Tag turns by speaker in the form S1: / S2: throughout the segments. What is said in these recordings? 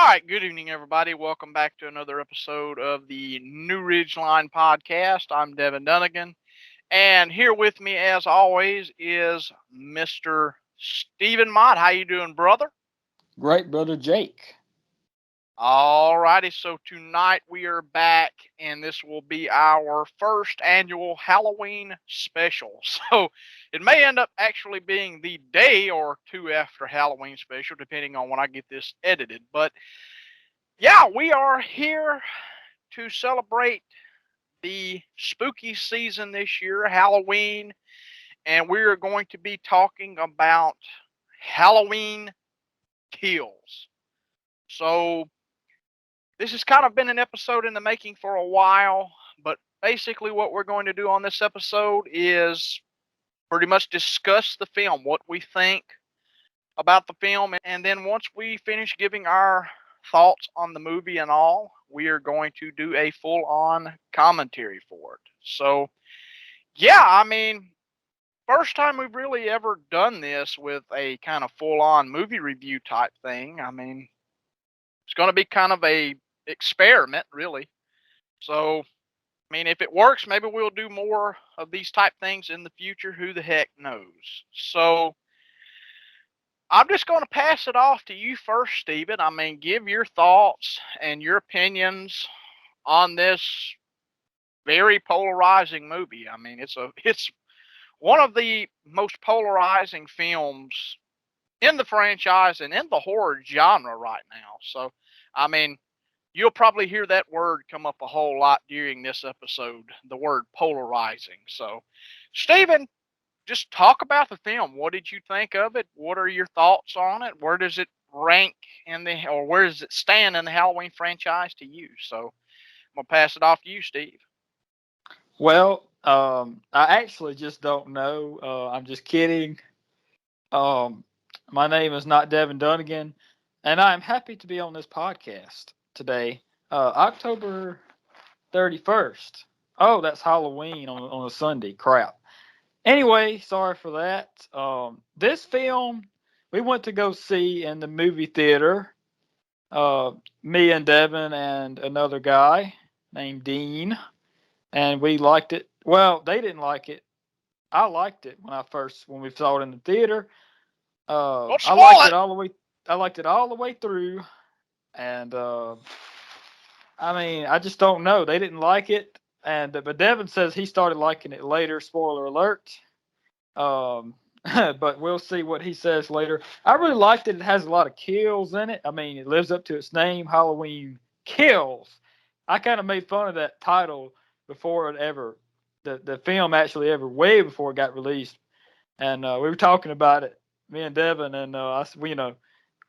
S1: right, good evening, everybody. Welcome back to another episode of the New Ridgeline podcast. I'm Devin Dunnigan, and here with me, as always, is Mr. Stephen Mott. How you doing, brother?
S2: Great brother Jake.
S1: All righty, so tonight we are back, and this will be our first annual Halloween special. So it may end up actually being the day or two after Halloween special, depending on when I get this edited. But yeah, we are here to celebrate the spooky season this year, Halloween, and we're going to be talking about Halloween kills. So, this has kind of been an episode in the making for a while, but basically, what we're going to do on this episode is pretty much discuss the film, what we think about the film, and then once we finish giving our thoughts on the movie and all, we are going to do a full on commentary for it. So, yeah, I mean, first time we've really ever done this with a kind of full on movie review type thing. I mean, it's going to be kind of a experiment, really. So, I mean, if it works, maybe we'll do more of these type things in the future. Who the heck knows? So, I'm just going to pass it off to you first, Stephen. I mean, give your thoughts and your opinions on this very polarizing movie. I mean, it's one of the most polarizing films in the franchise and in the horror genre right now. So, I mean, you'll probably hear that word come up a whole lot during this episode, the word polarizing. So, Stephen, just talk about the film. What did you think of it? What are your thoughts on it? Where does it rank in the, or where does it stand in the Halloween franchise to you? So I'm gonna pass it off to you, Steve.
S2: I actually just don't know. I'm just kidding. Um, my name is not Devin Dunnigan, and I'm happy to be on this podcast today. October 31st. Oh, that's Halloween on a Sunday. Crap. Anyway, sorry for that. This film we went to go see in the movie theater. Uh, Me and Devin and another guy named Dean, and we liked it. Well, they didn't like it. I liked it when we saw it in the theater.
S1: Don't
S2: I
S1: spoil
S2: liked
S1: it.
S2: it all the way. I liked it all the way through, and I mean, I just don't know. They didn't like it, and but Devin says he started liking it later. Spoiler alert. Um, but we'll see what he says later. I really liked it. It has a lot of kills in it. I mean, it lives up to its name, Halloween Kills. I kind of made fun of that title before it ever, the film actually ever, way before it got released. And we were talking about it, me and Devin, and I said,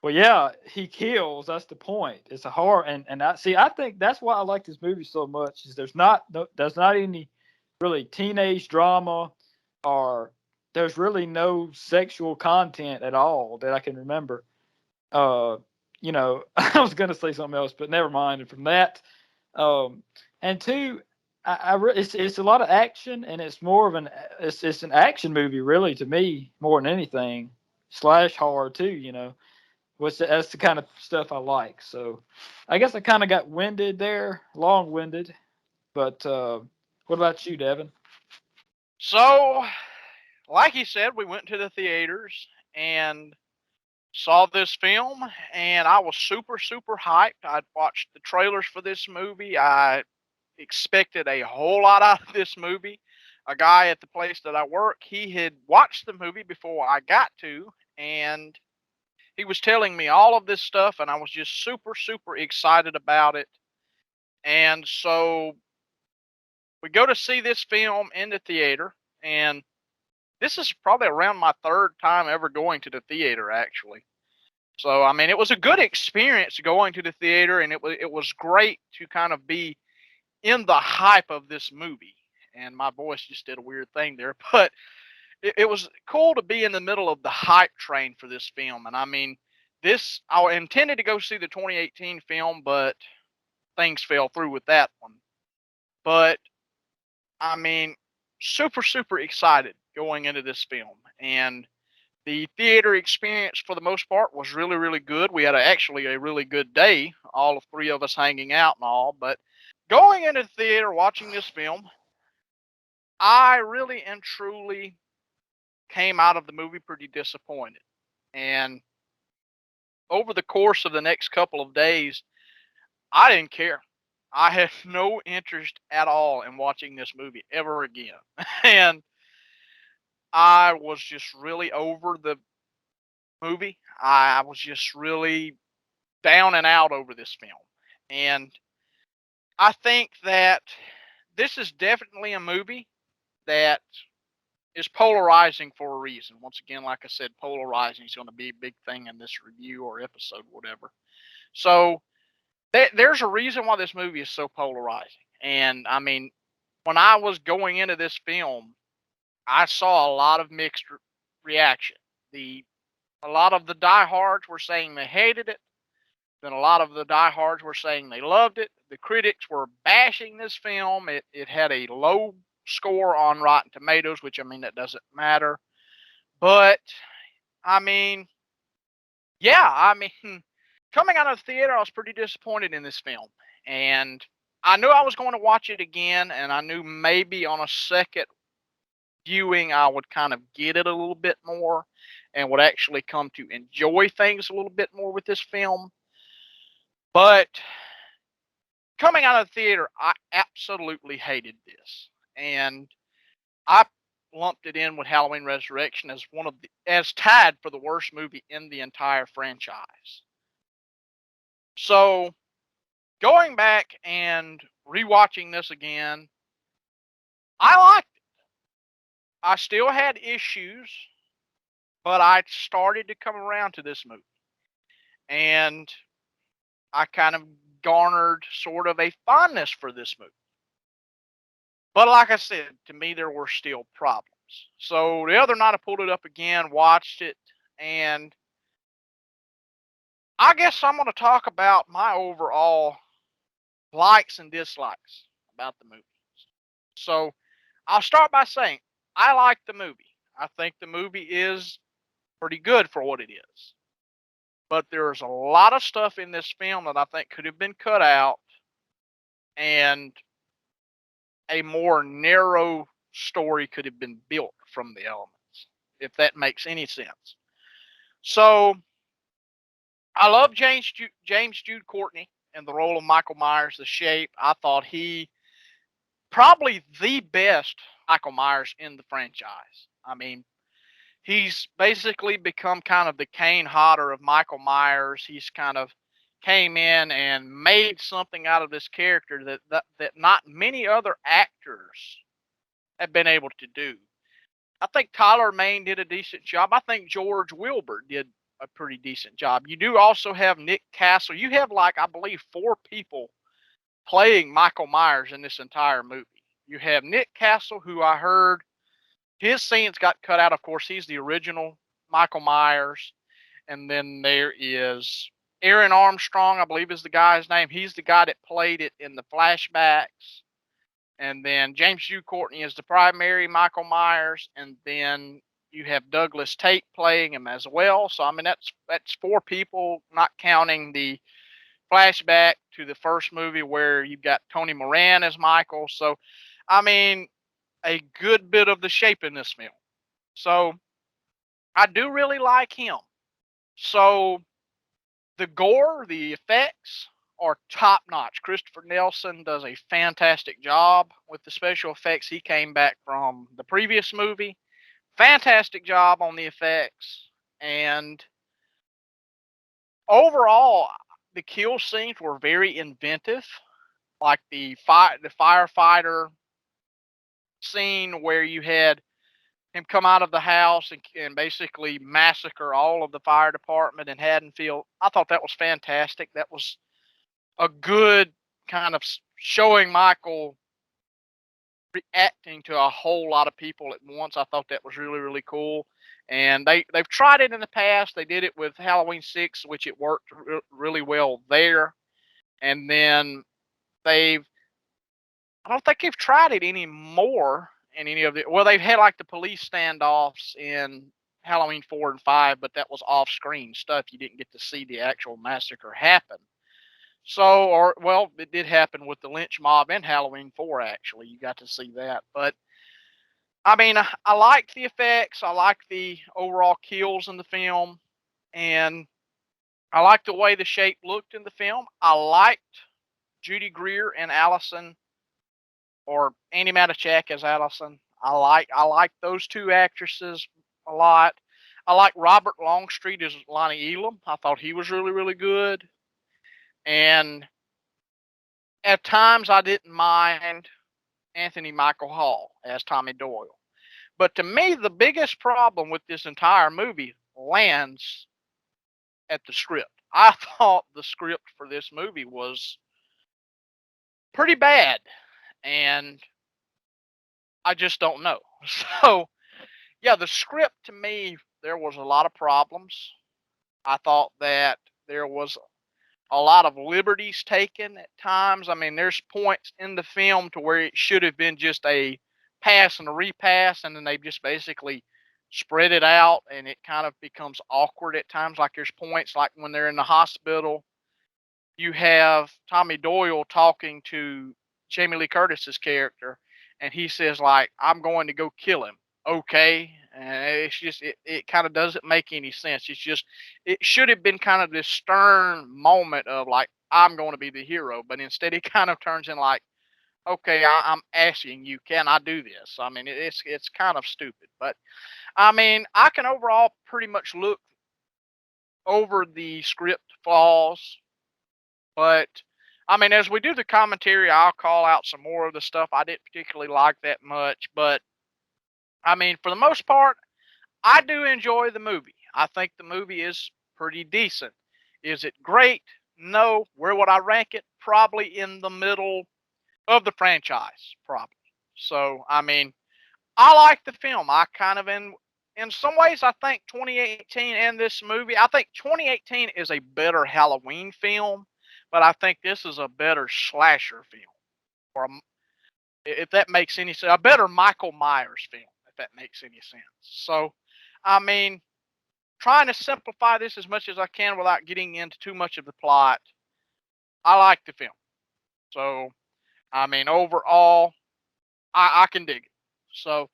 S2: well, yeah, he kills. That's the point. It's a horror, and I think that's why I like this movie so much. Is there's not any really teenage drama, or there's really no sexual content at all that I can remember. Uh, I was gonna say something else, but never mind. And from that, um, and two, it's a lot of action, and it's more of it's an action movie really to me more than anything, slash horror too. That's the kind of stuff I like. So, I guess I kind of got winded there, long winded. But what about you, Devin?
S1: So, like he said, we went to the theaters and saw this film, and I was super, super hyped. I'd watched the trailers for this movie. I expected a whole lot out of this movie. A guy at the place that I work, he had watched the movie before I got to, and he was telling me all of this stuff, and I was just super, super excited about it. And so we go to see this film in the theater, and this is probably around my third time ever going to the theater, actually. So I mean, it was a good experience going to the theater, and it was great to kind of be in the hype of this movie. And my voice just did a weird thing there, but it was cool to be in the middle of the hype train for this film. And I mean, this I intended to go see the 2018 film, but things fell through with that one. But I mean, super super excited going into this film, and The theater experience, for the most part, was really, really good. We had actually a really good day, all of three of us hanging out and all. But going into the theater, watching this film, I really and truly came out of the movie pretty disappointed. And over the course of the next couple of days, I didn't care. I had no interest at all in watching this movie ever again. And I was just really over the movie. I was just really down and out over this film. And I think that this is definitely a movie that is polarizing for a reason. Once again, like I said, polarizing is going to be a big thing in this review or episode, whatever. So there's a reason why this movie is so polarizing. And I mean, when I was going into this film, I saw a lot of mixed reaction. The A lot of the diehards were saying they hated it. Then a lot of the diehards were saying they loved it. The critics were bashing this film. It had a low score on Rotten Tomatoes, which, I mean, that doesn't matter. But I mean, yeah, I mean, coming out of the theater, I was pretty disappointed in this film, and I knew I was going to watch it again, and I knew maybe on a second viewing I would kind of get it a little bit more, and would actually come to enjoy things a little bit more with this film. But coming out of the theater, I absolutely hated this, and I lumped it in with Halloween Resurrection as as tied for the worst movie in the entire franchise. So going back and rewatching this again, I liked it. I still had issues, but I started to come around to this movie, and I kind of garnered sort of a fondness for this movie. But like I said, to me, there were still problems. So the other night, I pulled it up again, watched it, and I guess I'm going to talk about my overall likes and dislikes about the movie. So I'll start by saying I like the movie. I think the movie is pretty good for what it is. But there's a lot of stuff in this film that I think could have been cut out, and a more narrow story could have been built from the elements, if that makes any sense. So I love James Jude Courtney in the role of Michael Myers, the Shape. I thought he probably the best Michael Myers in the franchise. I mean, he's basically become kind of the Kane Hodder of Michael Myers. He's kind of came in and made something out of this character that not many other actors have been able to do. I think Tyler Mane did a decent job. I think George Wilbur did a pretty decent job. You do also have Nick Castle. You have, like, I believe, four people playing Michael Myers in this entire movie. You have Nick Castle, who I heard his scenes got cut out. Of course, he's the original Michael Myers. And then there is Aaron Armstrong, I believe is the guy's name. He's the guy that played it in the flashbacks. And then James Jude Courtney is the primary Michael Myers. And then you have Douglas Tate playing him as well. So I mean, that's four people, not counting the flashback to the first movie where you've got Tony Moran as Michael. So I mean, a good bit of the Shape in this film. So I do really like him. So the gore, the effects are top notch. Christopher Nelson does a fantastic job with the special effects. He came back from the previous movie. Fantastic job on the effects. And overall, the kill scenes were very inventive. Like the firefighter scene where you had him come out of the house and basically massacre all of the fire department in Haddonfield. I thought that was fantastic. That was a good kind of showing Michael reacting to a whole lot of people at once. I thought that was really, really cool. And they've tried it in the past. They did it with Halloween 6, which it worked really well there. And then I don't think they've tried it anymore in any of the, well, they've had like the police standoffs in Halloween 4 and 5, but that was off-screen stuff. You didn't get to see the actual massacre happen. So, or well, it did happen with the lynch mob in Halloween 4. Actually, you got to see that. But I mean, I like the effects. I like the overall kills in the film, and I like the way the shape looked in the film. I liked Judy Greer and Allison, or Andy Matichak as Allison. I like those two actresses a lot. I like Robert Longstreet as Lonnie Elam. I thought he was really, really good. And at times I didn't mind Anthony Michael Hall as Tommy Doyle. But to me, the biggest problem with this entire movie lands at the script. I thought the script for this movie was pretty bad, and I just don't know. So, yeah, the script to me, there was a lot of problems. I thought that there was a lot of liberties taken at times. I mean, there's points in the film to where it should have been just a pass and a repass, and then they just basically spread it out, and it kind of becomes awkward at times. Like there's points like when they're in the hospital, you have Tommy Doyle talking to Jamie Lee Curtis's character, and he says like, "I'm going to go kill him." Okay, and it's just it kind of doesn't make any sense. It's just it should have been kind of this stern moment of like, I'm going to be the hero, but instead it kind of turns in like, okay, I'm asking you, can I do this? I mean, it's kind of stupid, but I mean, I can overall pretty much look over the script flaws, but I mean, as we do the commentary, I'll call out some more of the stuff I didn't particularly like that much. But I mean, for the most part, I do enjoy the movie. I think the movie is pretty decent. Is it great? No. Where would I rank it? Probably in the middle of the franchise, probably. So, I mean, I like the film. I kind of in some ways I think 2018 and this movie, I think 2018 is a better Halloween film, but I think this is a better slasher film. Or if that makes any sense, a better Michael Myers film, if that makes any sense. So, I mean, trying to simplify this as much as I can without getting into too much of the plot, I like the film. So, I mean, overall, I can dig it. So,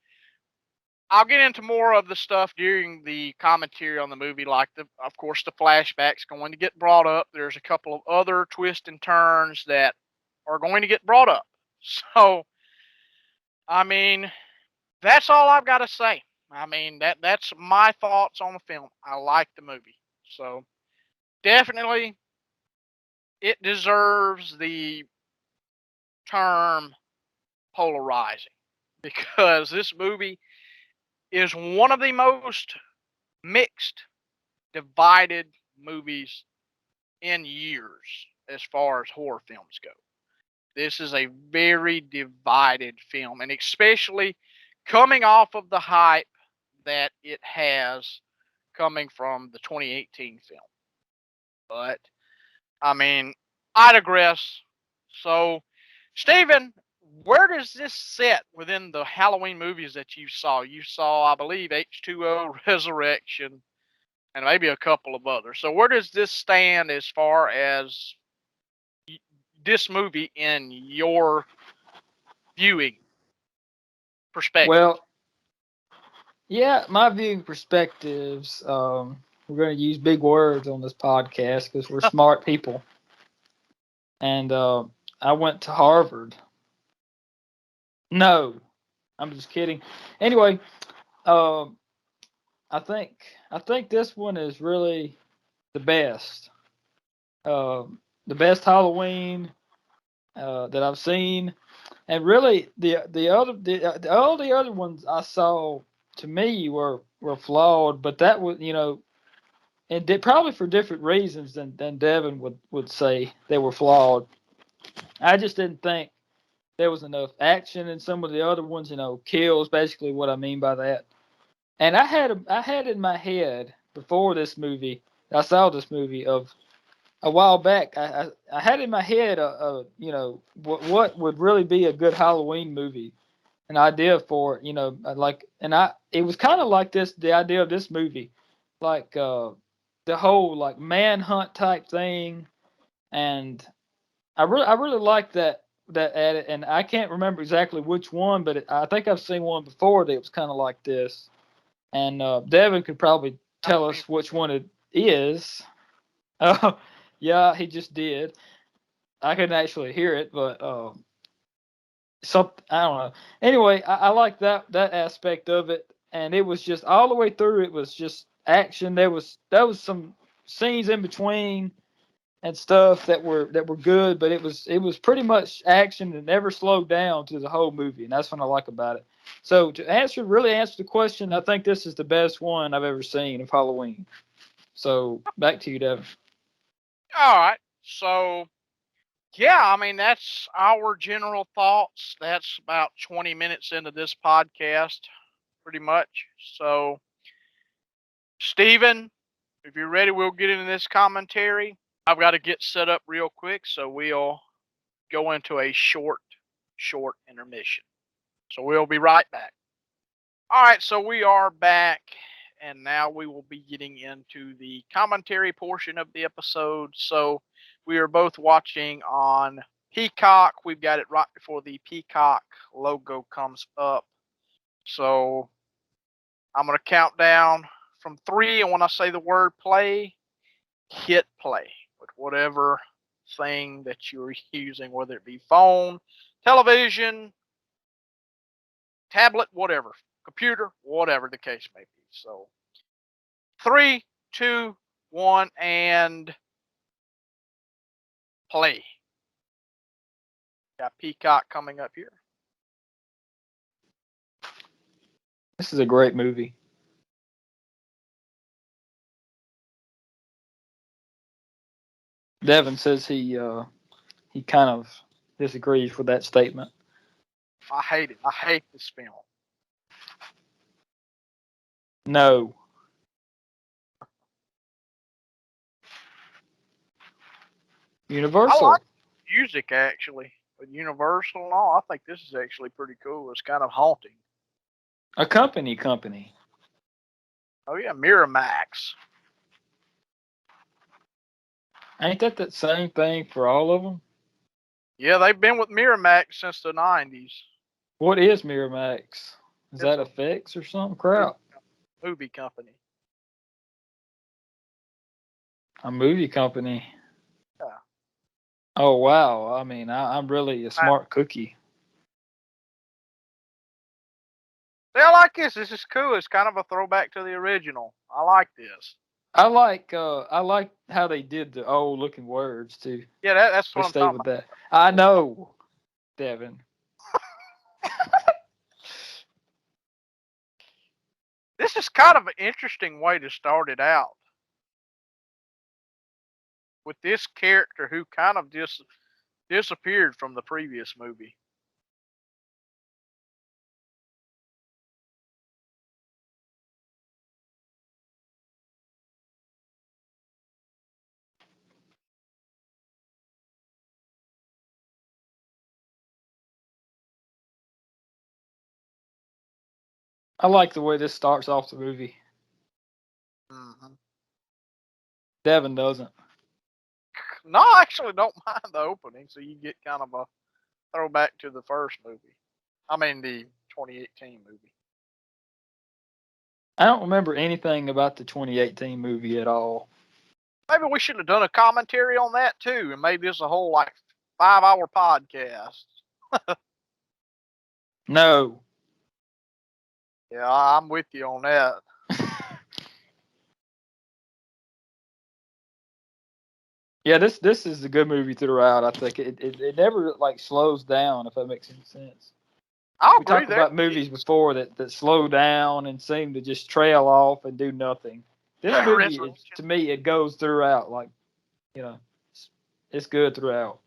S1: I'll get into more of the stuff during the commentary on the movie, like of course, the flashbacks going to get brought up. There's a couple of other twists and turns that are going to get brought up. So, I mean, that's all I've got to say. I mean, that's my thoughts on the film. I like the movie. So, definitely it deserves the term polarizing because this movie is one of the most mixed, divided movies in years as far as horror films go. This is a very divided film, and especially coming off of the hype that it has coming from the 2018 film. But I mean, I digress. So, Stephen, where does this set within the Halloween movies that you saw? You saw, I believe, H2O, Resurrection, and maybe a couple of others. So, where does this stand as far as this movie in your viewing perspective?
S2: Well, yeah, my viewing perspectives. We're going to use big words on this podcast because we're smart people. And I went to Harvard. No, I'm just kidding. Anyway, um, I think this one is really the best. The best Halloween that I've seen, and really all the other ones I saw to me were flawed. But that was and probably for different reasons than Devin would say they were flawed. I just didn't think there was enough action in some of the other ones. Kills basically what I mean by that. And I had in my head before this movie, I saw this movie of a while back. I had in my head what would really be a good Halloween movie, an idea for it, it was kind of like this, the idea of this movie, like the whole like manhunt type thing, and I really like that at it, and I can't remember exactly which one, but I think I've seen one before that was kind of like this, and Devin could probably tell
S1: Halloween.
S2: us which one it is. Oh, yeah, he just did. I couldn't actually hear it, but I don't know. Anyway, I like that aspect of it, and it was just all the way through. It was just action. There was some scenes in between and stuff that were good, but it was pretty much action and never slowed down through the whole movie, and that's what I like about it. So to really answer the question, I think this is the best one I've ever seen of Halloween. So back to you, Devin.
S1: All right. So, yeah, I mean, that's our general thoughts. That's about 20 minutes into this podcast, pretty much. So, Steven, if you're ready, we'll get into this commentary. I've got to get set up real quick, so we'll go into a short intermission. So, we'll be right back. All right, so we are back, and now we will be getting into the commentary portion of the episode. So we are both watching on Peacock. We've got it right before the Peacock logo comes up. So I'm going to count down from 3, and when I say the word play, hit play with whatever thing that you're using, whether it be phone, television, tablet, whatever, computer, whatever the case may be. So 3, 2, 1, and play. Got Peacock coming up here.
S2: This is a great movie. Devin says he kind of disagrees with that statement.
S1: I hate it. I hate this film.
S2: No.
S1: I
S2: Universal.
S1: like music actually, with Universal and all. I think this is actually pretty cool. It's kind of haunting.
S2: A company.
S1: Oh yeah, Miramax.
S2: Ain't that same thing for all of them?
S1: Yeah, they've been with Miramax since the 90s.
S2: What is Miramax? Is
S1: It's
S2: that
S1: a
S2: effects or something? Crap.
S1: movie company.
S2: A movie company.
S1: Yeah.
S2: Oh wow. I mean, I'm really a smart cookie.
S1: I like this. This is cool. It's kind of a throwback to the original. I like this.
S2: I like how they did the old looking words too.
S1: Yeah, that's
S2: They
S1: what I'm
S2: stayed
S1: talking
S2: with
S1: about.
S2: that. I know, Devin.
S1: This is kind of an interesting way to start it out with this character who kind of just disappeared from the previous movie.
S2: I like the way this starts off the movie.
S1: Mm-hmm.
S2: Devin doesn't.
S1: No, I actually don't mind the opening, so you get kind of a throwback to the first movie. I mean, the 2018 movie.
S2: I don't remember anything about the 2018 movie at all.
S1: Maybe we should have done a commentary on that too, and made this a whole like 5-hour podcast.
S2: No.
S1: Yeah, I'm with you on that.
S2: Yeah, this is a good movie throughout. I think it never like slows down, if that makes any sense.
S1: I
S2: We
S1: agree
S2: talked
S1: there.
S2: about movies before that slow down and seem to just trail off and do nothing. This movie, to me, it goes throughout. Like, it's good throughout.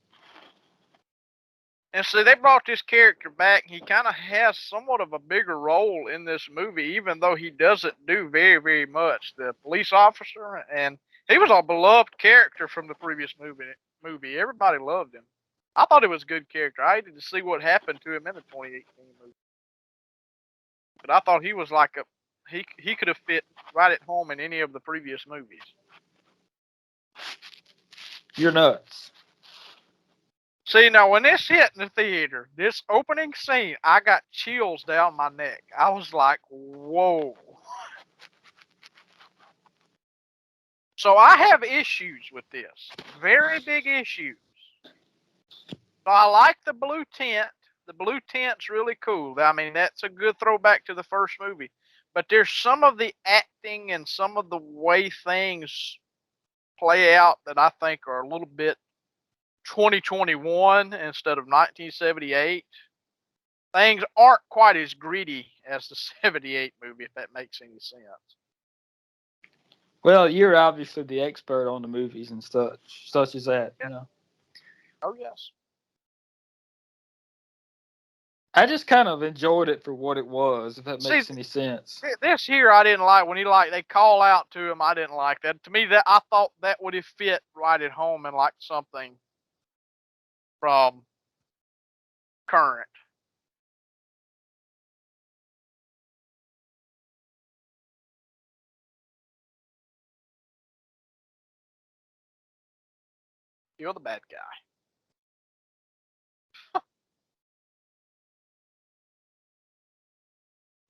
S1: And see, they brought this character back. He kind of has somewhat of a bigger role in this movie, even though he doesn't do very, very much. The police officer, and he was a beloved character from the previous movie. Everybody loved him. I thought it was a good character. I hated to see what happened to him in the 2018 movie. But I thought he was like he could have fit right at home in any of the previous movies.
S2: You're nuts.
S1: See, now when this hit in the theater, this opening scene, I got chills down my neck. I was like, whoa. So I have issues with this. Very big issues. So I like the blue tint. The blue tint's really cool. I mean, that's a good throwback to the first movie. But there's some of the acting and some of the way things play out that I think are a little bit 2021 instead of 1978. Things aren't quite as gritty as the 78 movie, if that makes any sense.
S2: Well, you're obviously the expert on the movies and such as that.
S1: Yeah.
S2: You know,
S1: Oh, yes.
S2: I just kind of enjoyed it for what it was, if that
S1: See,
S2: makes any sense.
S1: this here I didn't like when they call out to him. I didn't like that. To me, that I thought that would have fit right at home in like something from current. You're the bad guy.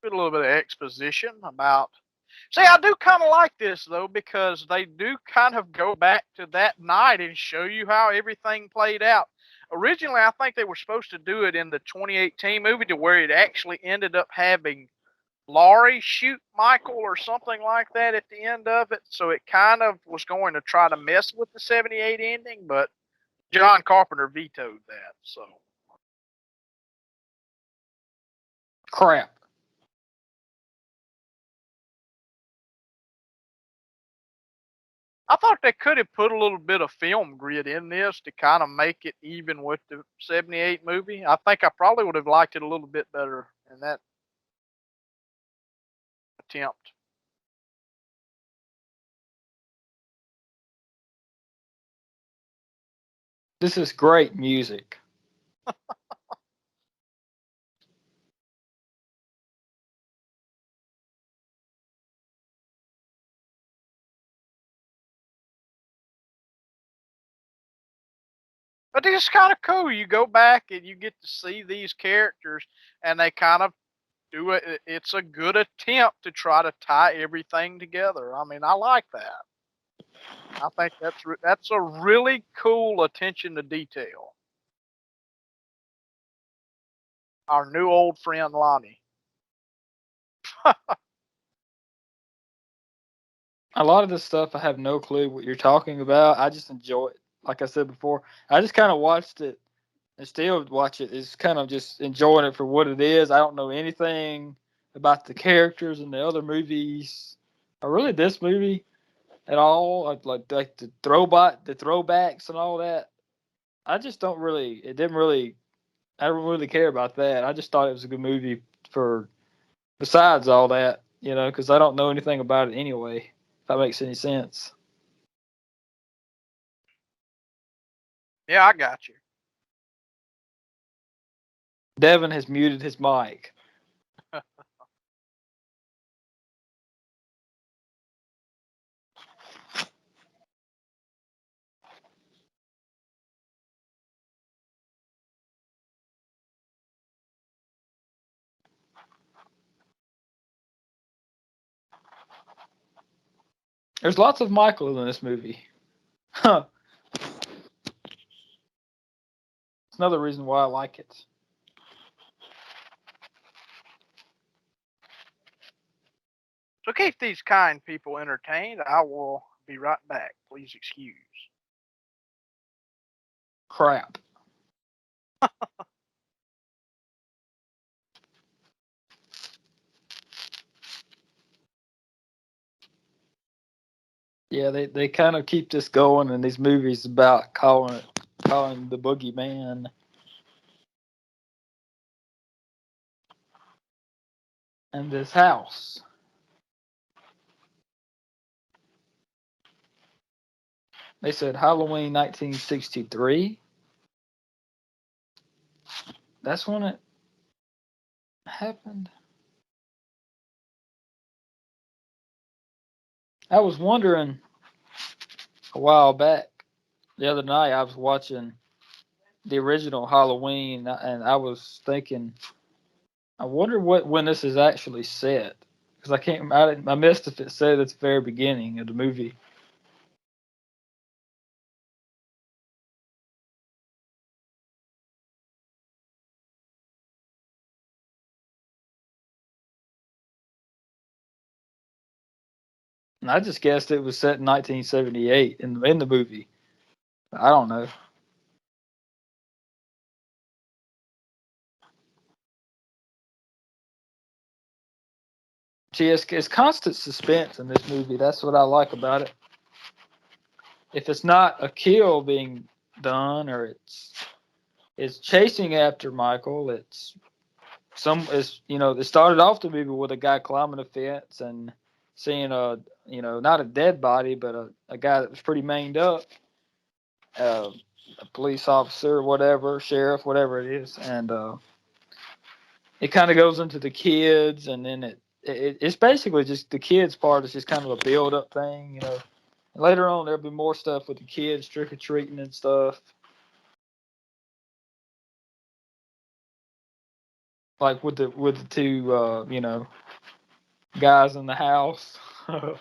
S1: Did a little bit of exposition about. See, I do kind of like this though because they do kind of go back to that night and show you how everything played out. Originally, I think they were supposed to do it in the 2018 movie to where it actually ended up having Laurie shoot Michael or something like that at the end of it. So it kind of was going to try to mess with the 78 ending, but John Carpenter vetoed that. So
S2: Crap.
S1: I thought they could have put a little bit of film grid in this to kind of make it even with the 78 movie. I think I probably would have liked it a little bit better in that attempt.
S2: This is great music.
S1: But it's kind of cool. You go back and you get to see these characters, and they kind of do it. It's a good attempt to try to tie everything together. I mean, I like that. I think that's a really cool attention to detail. Our new old friend Lonnie.
S2: A lot of this stuff, I have no clue what you're talking about. I just enjoy it. Like I said before, I just kind of watched it and still watch it. It's kind of just enjoying it for what it is. I don't know anything about the characters in the other movies, or really this movie at all. Like the throwbacks and all that. I just don't really. It didn't really. I don't really care about that. I just thought it was a good movie for besides all that, because I don't know anything about it anyway. If that makes any sense.
S1: Yeah, I got you.
S2: Devin has muted his mic. There's lots of Michael in this movie. Huh. It's another reason why I like it.
S1: So keep these kind people entertained. I will be right back. Please excuse.
S2: Crap. Yeah, they kind of keep this going in these movies about calling the boogeyman. And this house. They said Halloween 1963. That's when it happened. I was wondering a while back, the other night, I was watching the original Halloween, and I was thinking, I wonder when this is actually set, because I missed if it said at the very beginning of the movie. And I just guessed it was set in 1978 in the movie. I don't know. See, it's constant suspense in this movie. That's what I like about it. If it's not a kill being done, or it's chasing after Michael, it started off the movie with a guy climbing a fence and seeing not a dead body, but a guy that was pretty manged up, a police officer, whatever, sheriff, whatever it is, and it kind of goes into the kids, and then it's basically just the kids part is just kind of a build up thing. Later on there'll be more stuff with the kids trick or treating and stuff, like with the two guys in the house. And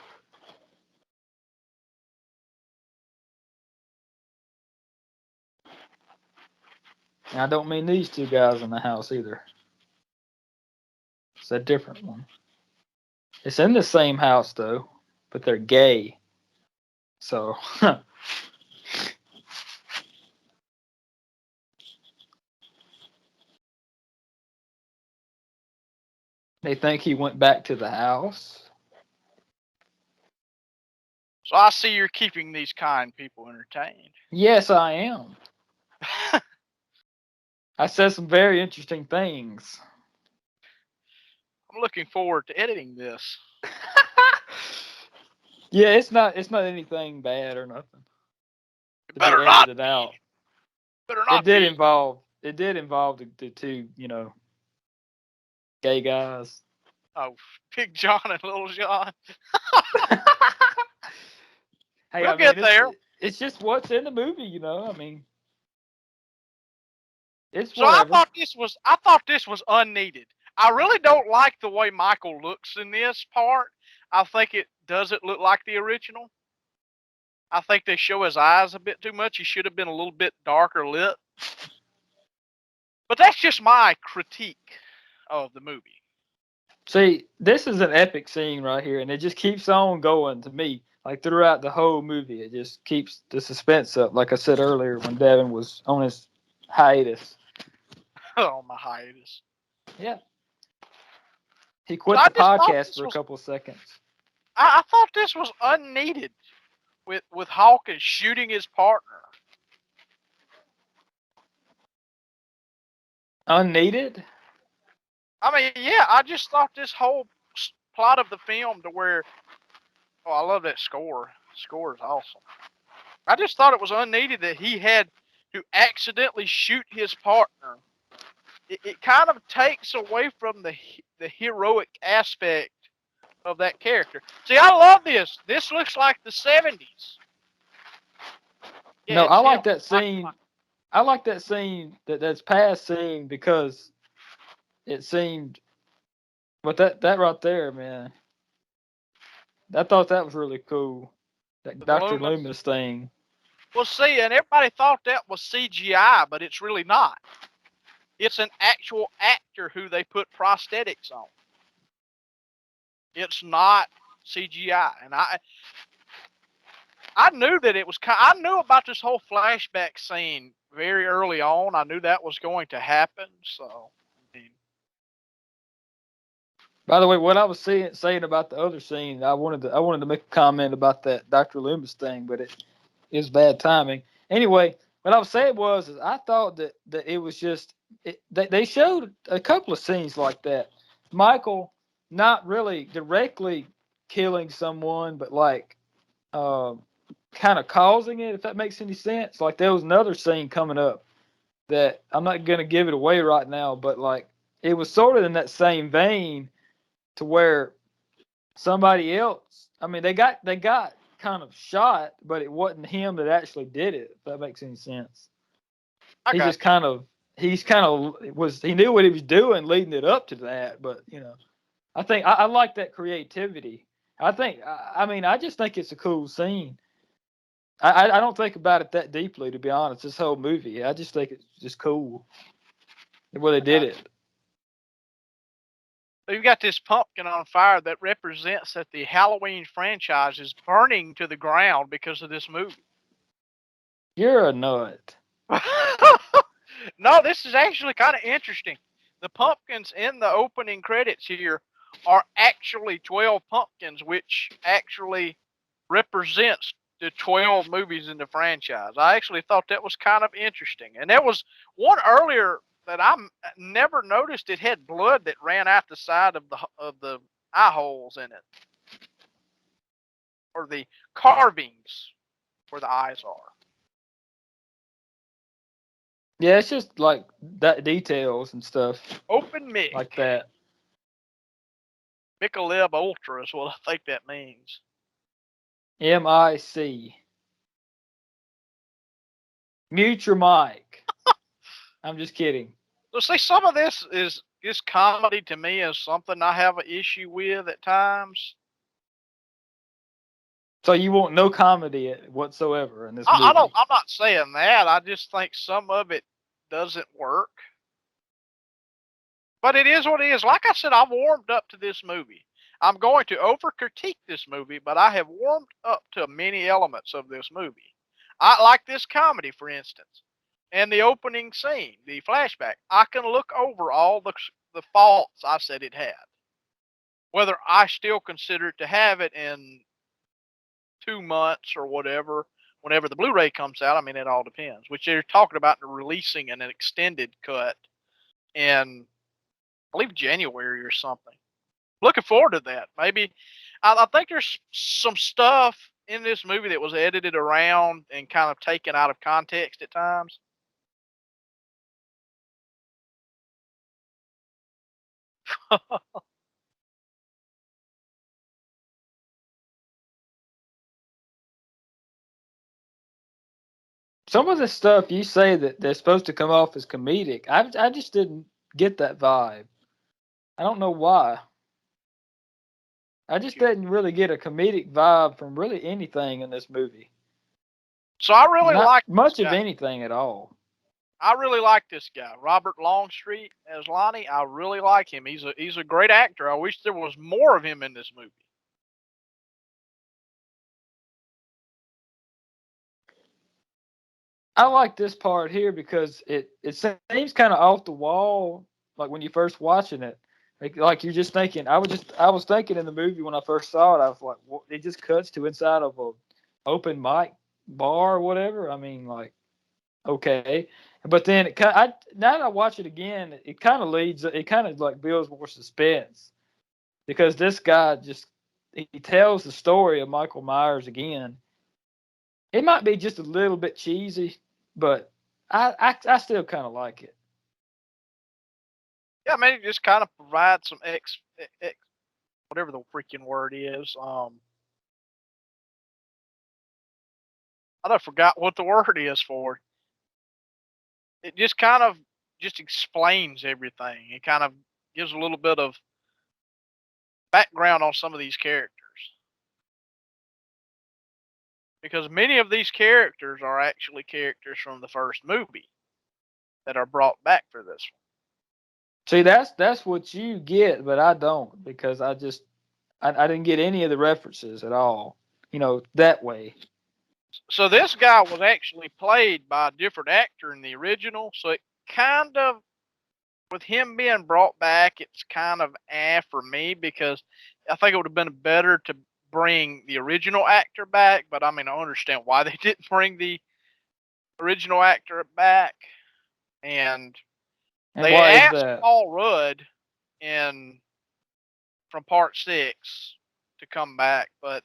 S2: I don't mean these two guys in the house either. It's a different one. It's in the same house though, but they're gay. So they think he went back to the house.
S1: So I see you're keeping these kind people entertained.
S2: Yes, I am. I said some very interesting things.
S1: I'm looking forward to editing this.
S2: Yeah, it's not anything bad or nothing.
S1: It
S2: To be
S1: better not
S2: edited
S1: be.
S2: out.
S1: Better not
S2: It did
S1: be.
S2: involve the two, gay guys.
S1: Oh, Big John and Little John.
S2: Hey,
S1: We'll get there.
S2: it's just what's in the movie. It's
S1: So I
S2: whatever.
S1: thought this was unneeded. I really don't like the way Michael looks in this part. I think it doesn't look like the original. I think they show his eyes a bit too much. He should have been a little bit darker lit. But that's just my critique of the movie.
S2: See, this is an epic scene right here, and it just keeps on going to me. Like throughout the whole movie, it just keeps the suspense up. Like I said earlier, when Devin was on his hiatus.
S1: Oh, my hiatus.
S2: Yeah. He quit
S1: I
S2: the
S1: just thought
S2: podcast
S1: this
S2: for a
S1: was.
S2: couple of seconds.
S1: I thought this was unneeded with Hawkins shooting his partner.
S2: Unneeded?
S1: I mean, yeah, I just thought this whole plot of the film to where. Oh, I love that score. Score is awesome. I just thought it was unneeded that he had to accidentally shoot his partner. It kind of takes away from the heroic aspect of that character. See, I love this. This looks like the 70s. Yeah,
S2: No, I
S1: it's
S2: like
S1: him.
S2: that scene. I like that scene, that's past scene, because it seemed, but that right there, man, I thought that was really cool. That
S1: With
S2: Dr.
S1: Loomis.
S2: Loomis thing.
S1: Well, see, and everybody thought that was CGI, but it's really not. It's an actual actor who they put prosthetics on. It's not CGI, and I knew that it was. I knew about this whole flashback scene very early on. I knew that was going to happen. So, I mean,
S2: By the way, what I was saying about the other scene, I wanted to make a comment about that Dr. Loomis thing, but it is bad timing. Anyway, what I was saying is I thought that it was just they showed a couple of scenes like that. Michael not really directly killing someone, but like kind of causing it, if that makes any sense. Like there was another scene coming up that I'm not gonna give it away right now, but like it was sort of in that same vein, to where somebody else. I mean, they got kind of shot, but it wasn't him that actually did it. If that makes any sense.
S1: I
S2: He
S1: got
S2: just kind of he knew what he was doing leading it up to that. But I think I like that creativity. I mean, I just think it's a cool scene. I don't think about it that deeply, to be honest. This whole movie, I just think it's just cool the way they
S1: I
S2: did
S1: got you.
S2: it.
S1: So you've got this pumpkin on fire that represents that the Halloween franchise is burning to the ground because of this movie.
S2: You're a nut.
S1: No, this is actually kind of interesting. The pumpkins in the opening credits here are actually 12 pumpkins, which actually represents the 12 movies in the franchise. I actually thought that was kind of interesting. And there was one earlier that I never noticed. It had blood that ran out the side of the eye holes in it, or the carvings where the eyes are.
S2: Yeah, it's just like that details and stuff
S1: Open Mic.
S2: like that.
S1: Michelob Ultra is what I think that means.
S2: MIC. Mute your mic. I'm just kidding.
S1: So see, some of this comedy to me is something I have an issue with at times.
S2: So you want no comedy whatsoever in this movie?
S1: I don't. I'm not saying that. I just think some of it doesn't work. But it is what it is. Like I said, I've warmed up to this movie. I'm going to over critique this movie, but I have warmed up to many elements of this movie. I like this comedy, for instance, and the opening scene, the flashback. I can look over all the faults I said it had. Whether I still consider it to have it in 2 months or whatever, whenever the Blu-ray comes out, I mean, it all depends. Which they're talking about releasing an extended cut in, I believe, January or something. Looking forward to that. Maybe I think there's some stuff in this movie that was edited around and kind of taken out of context at times.
S2: Some of the stuff you say that they're supposed to come off as comedic, I just didn't get that vibe. I don't know why. I just didn't really get a comedic vibe from really anything in this movie.
S1: So I really
S2: Not
S1: like
S2: much of anything at all.
S1: I really like this guy, Robert Longstreet as Lonnie. I really like him. He's a great actor. I wish there was more of him in this movie.
S2: I like this part here because it seems kind of off the wall, like when you first watching it. Like you're just thinking. I was thinking in the movie when I first saw it. I was like, what? It just cuts to inside of a open mic bar or whatever. I mean, like, okay, but then now that I watch it again, it kind of leads. It kind of like builds more suspense because this guy just he tells the story of Michael Myers again. It might be just a little bit cheesy, but I still kind of like it.
S1: Yeah, maybe just kind of provide some whatever the freaking word is. I forgot what the word is for it. It just kind of just explains everything. It kind of gives a little bit of background on some of these characters. Because many of these characters are actually characters from the first movie that are brought back for this one.
S2: See, that's what you get, but I don't because I didn't get any of the references at all. That way.
S1: So this guy was actually played by a different actor in the original, so it kind of, with him being brought back, it's kind of for me because I think it would have been better to bring the original actor back, but I mean, I understand why they didn't bring the original actor back. And
S2: And
S1: they
S2: why is
S1: asked
S2: that?
S1: Paul Rudd in from part 6 to come back, but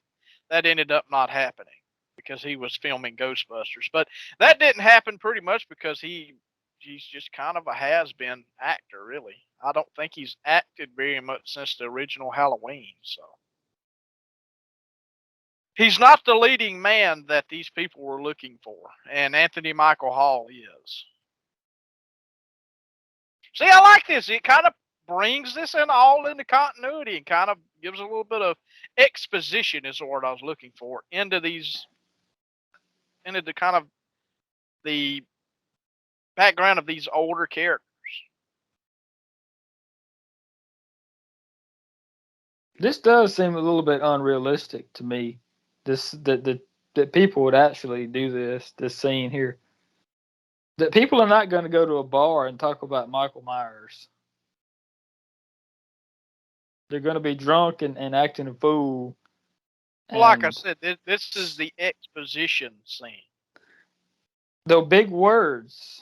S1: that ended up not happening because he was filming Ghostbusters. But that didn't happen pretty much because he's just kind of a has-been actor, really. I don't think he's acted very much since the original Halloween. So He's not the leading man that these people were looking for, and Anthony Michael Hall is. See, I like this. It kind of brings this in all into continuity and kind of gives a little bit of exposition is the word I was looking for into the kind of the background of these older characters.
S2: This does seem a little bit unrealistic to me. That people would actually do this scene here. That people are not going to go to a bar and talk about Michael Myers. They're going to be drunk and acting a fool.
S1: Well, like I said, this is the exposition scene.
S2: Though big words.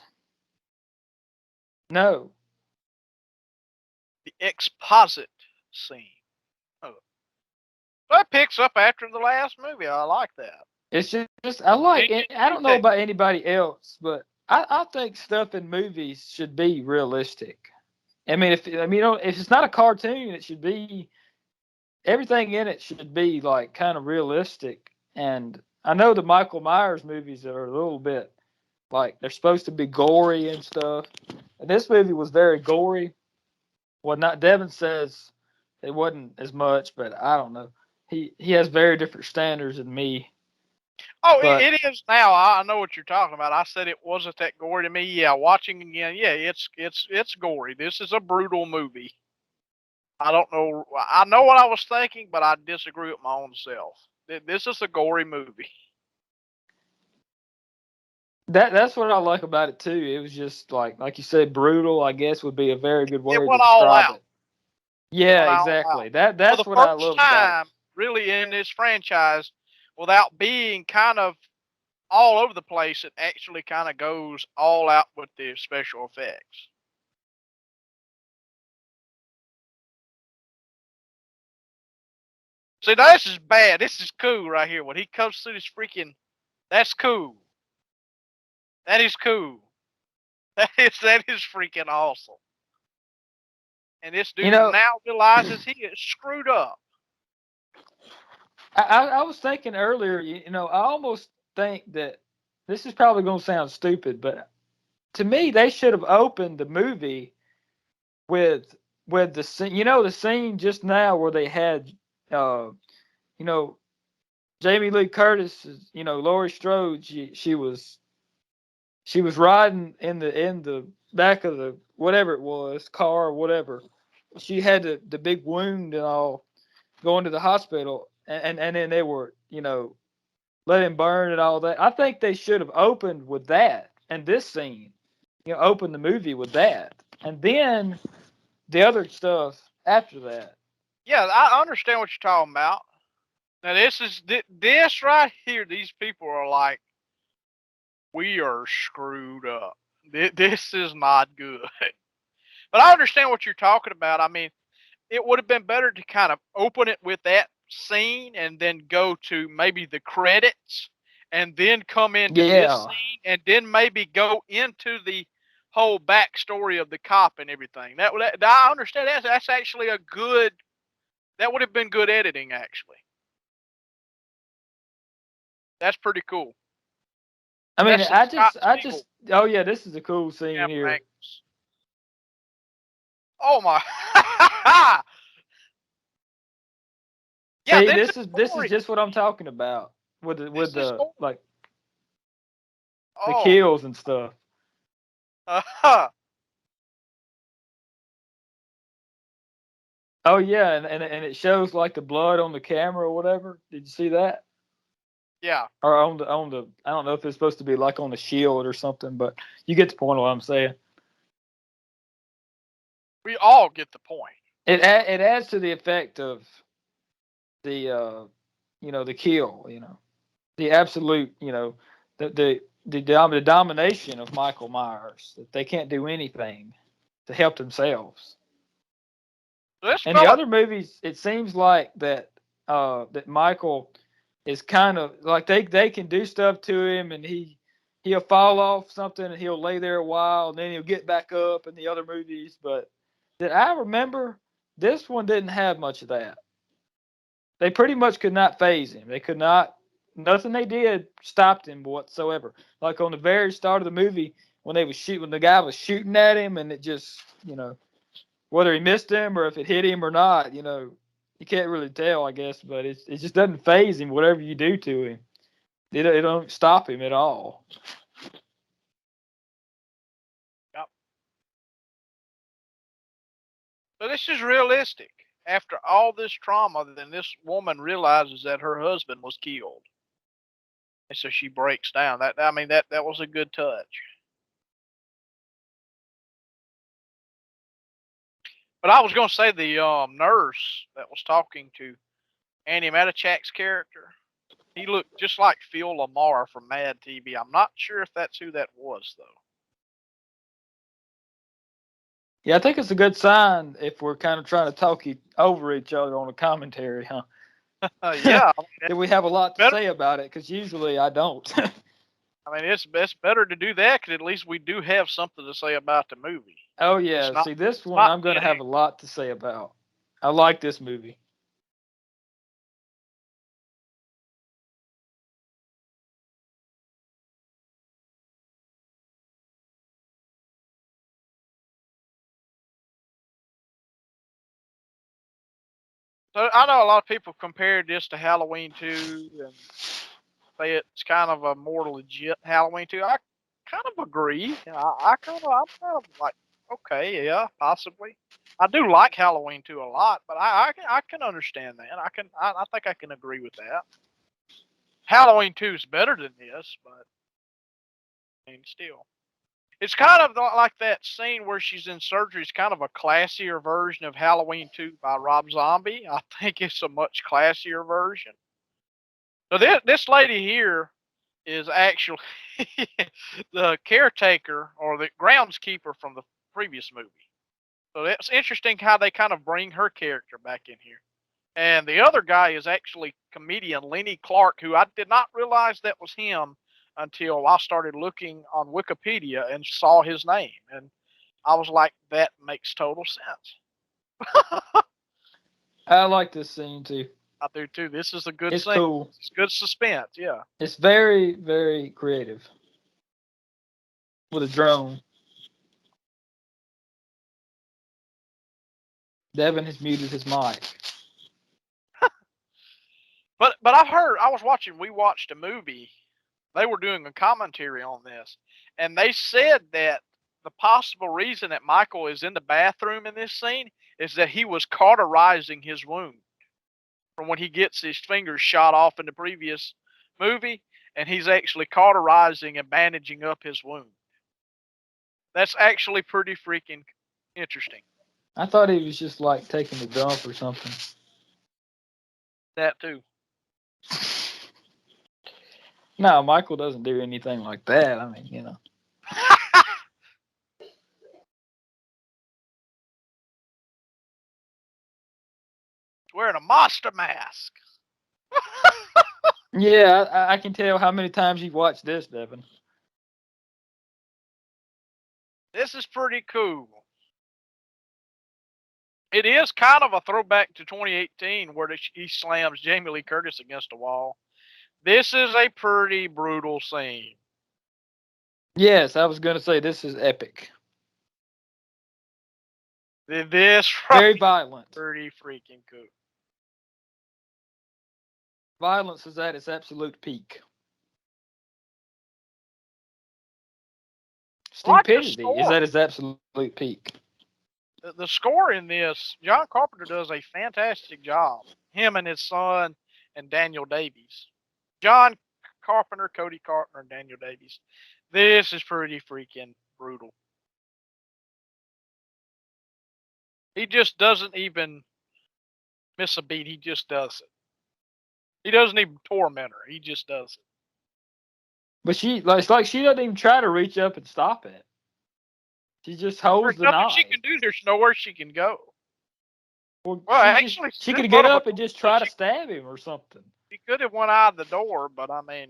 S2: No.
S1: The exposit scene. Oh. That picks up after the last movie. I like that.
S2: It's just I like it. I don't know about anybody else, but I think stuff in movies should be realistic. I mean, if it's not a cartoon, it should be everything in it should be like kind of realistic. And I know the Michael Myers movies are a little bit like they're supposed to be gory and stuff. And this movie was very gory. Well, not Devin says it wasn't as much, but I don't know. He has very different standards than me.
S1: Oh, it is now. I know what you're talking about. I said it wasn't that gory to me. Yeah, watching again, yeah, it's gory. This is a brutal movie. I don't know. I know what I was thinking, but I disagree with my own self. This is a gory movie.
S2: That's what I like about it too. It was just like you said, brutal. I guess would be a very good word
S1: It went
S2: to
S1: all
S2: describe
S1: out.
S2: it. Yeah, exactly. That's what I love about it.
S1: Really in this franchise, without being kind of all over the place, it actually kind of goes all out with the special effects. See, now this is bad. This is cool right here. When he comes through this freaking, that's cool. That is cool. That is freaking awesome. And this dude now realizes he is screwed up.
S2: I was thinking earlier, I almost think that this is probably going to sound stupid, but to me, they should have opened the movie with the scene, the scene just now where they had, Jamie Lee Curtis, Laurie Strode, she was riding in the back of the whatever it was, car or whatever. She had the big wound and all, going to the hospital, and then they were, let him burn and all that. I think they should have opened with that and this scene, open the movie with that, and then the other stuff after that.
S1: Yeah, I understand what you're talking about. Now this right here. These people are like, we are screwed up. This is not good. But I understand what you're talking about. I mean, it would have been better to kind of open it with that scene and then go to maybe the credits and then come into this scene and then maybe go into the whole backstory of the cop and everything. I understand that's actually that would have been good editing actually. That's pretty cool.
S2: I mean, oh yeah, this is a cool scene here.
S1: Thanks. Oh my.
S2: Yeah, see, this is just what I'm talking about with the like the kills and stuff. Oh yeah, and it shows like the blood on the camera or whatever. Did you see that?
S1: Yeah.
S2: Or on the I don't know if it's supposed to be like on the shield or something, but you get the point of what I'm saying.
S1: We all get the point.
S2: It adds to the effect of the the kill, the absolute, the domination of Michael Myers, that they can't do anything to help themselves. And the other movies, it seems like that Michael is kind of like they can do stuff to him, and he'll fall off something and he'll lay there a while and then he'll get back up in the other movies. But that I remember, this one didn't have much of that. they pretty much could not phase him. They could not. Nothing they did stopped him whatsoever. Like on the very start of the movie, when when the guy was shooting at him, and it just, whether he missed him or if it hit him or not, you can't really tell, I guess. But it just doesn't phase him. Whatever you do to him, it don't stop him at all.
S1: Yep. So this is realistic. After all this trauma, then this woman realizes that her husband was killed, and so she breaks down. That was a good touch. But I was going to say the nurse that was talking to Annie Matichak's character, he looked just like Phil Lamar from Mad TV. I'm not sure if that's who that was, though.
S2: Yeah, I think it's a good sign if we're kind of trying to talk over each other on a commentary, huh?
S1: Yeah.
S2: That we have a lot to say about it, because usually I don't.
S1: It's better to do that, because at least we do have something to say about the movie.
S2: Oh, yeah. See, this one I'm going to have a lot to say about. I like this movie.
S1: So I know a lot of people compared this to Halloween 2 and say it's kind of a more legit Halloween 2. I kind of agree. I'm kind of like, okay, yeah, possibly. I do like Halloween 2 a lot, but I can understand that. I think I can agree with that. Halloween 2 is better than this, but still. It's kind of like that scene where she's in surgery. It's kind of a classier version of Halloween 2 by Rob Zombie. I think it's a much classier version. So this lady here is actually the caretaker or the groundskeeper from the previous movie. So it's interesting how they kind of bring her character back in here. And the other guy is actually comedian Lenny Clark, who I did not realize that was him until I started looking on Wikipedia and saw his name. And I was like, that makes total sense.
S2: I like this scene too.
S1: I do too. This is a good
S2: It's
S1: scene.
S2: cool.
S1: It's good suspense, yeah.
S2: It's very, very creative. With a drone. Devin has muted his mic.
S1: But we watched a movie. They were doing a commentary on this, and they said that the possible reason that Michael is in the bathroom in this scene is that he was cauterizing his wound from when he gets his fingers shot off in the previous movie, and he's actually cauterizing and bandaging up his wound. That's actually pretty freaking interesting.
S2: I thought he was just like taking a dump or something.
S1: That too.
S2: No, Michael doesn't do anything like that. I mean,
S1: Wearing a monster mask.
S2: Yeah, I can tell how many times you've watched this, Devin.
S1: This is pretty cool. It is kind of a throwback to 2018 where he slams Jamie Lee Curtis against a wall. This is a pretty brutal scene.
S2: Yes, I was going to say this is epic.
S1: This
S2: very violent.
S1: Pretty freaking cool.
S2: Violence is at its absolute peak. Stupidity is at its absolute peak.
S1: The score in this, John Carpenter does a fantastic job. Him and his son and Daniel Davies. John Carpenter, Cody Carpenter, and Daniel Davies. This is pretty freaking brutal. He just doesn't even miss a beat. He just does it. He doesn't even torment her. He just does it.
S2: But it's like she doesn't even try to reach up and stop it. She just holds the knife.
S1: She can do. There's nowhere she can go.
S2: Well, actually, she could get up and just try to stab him or something.
S1: She could have went out the door, but I mean,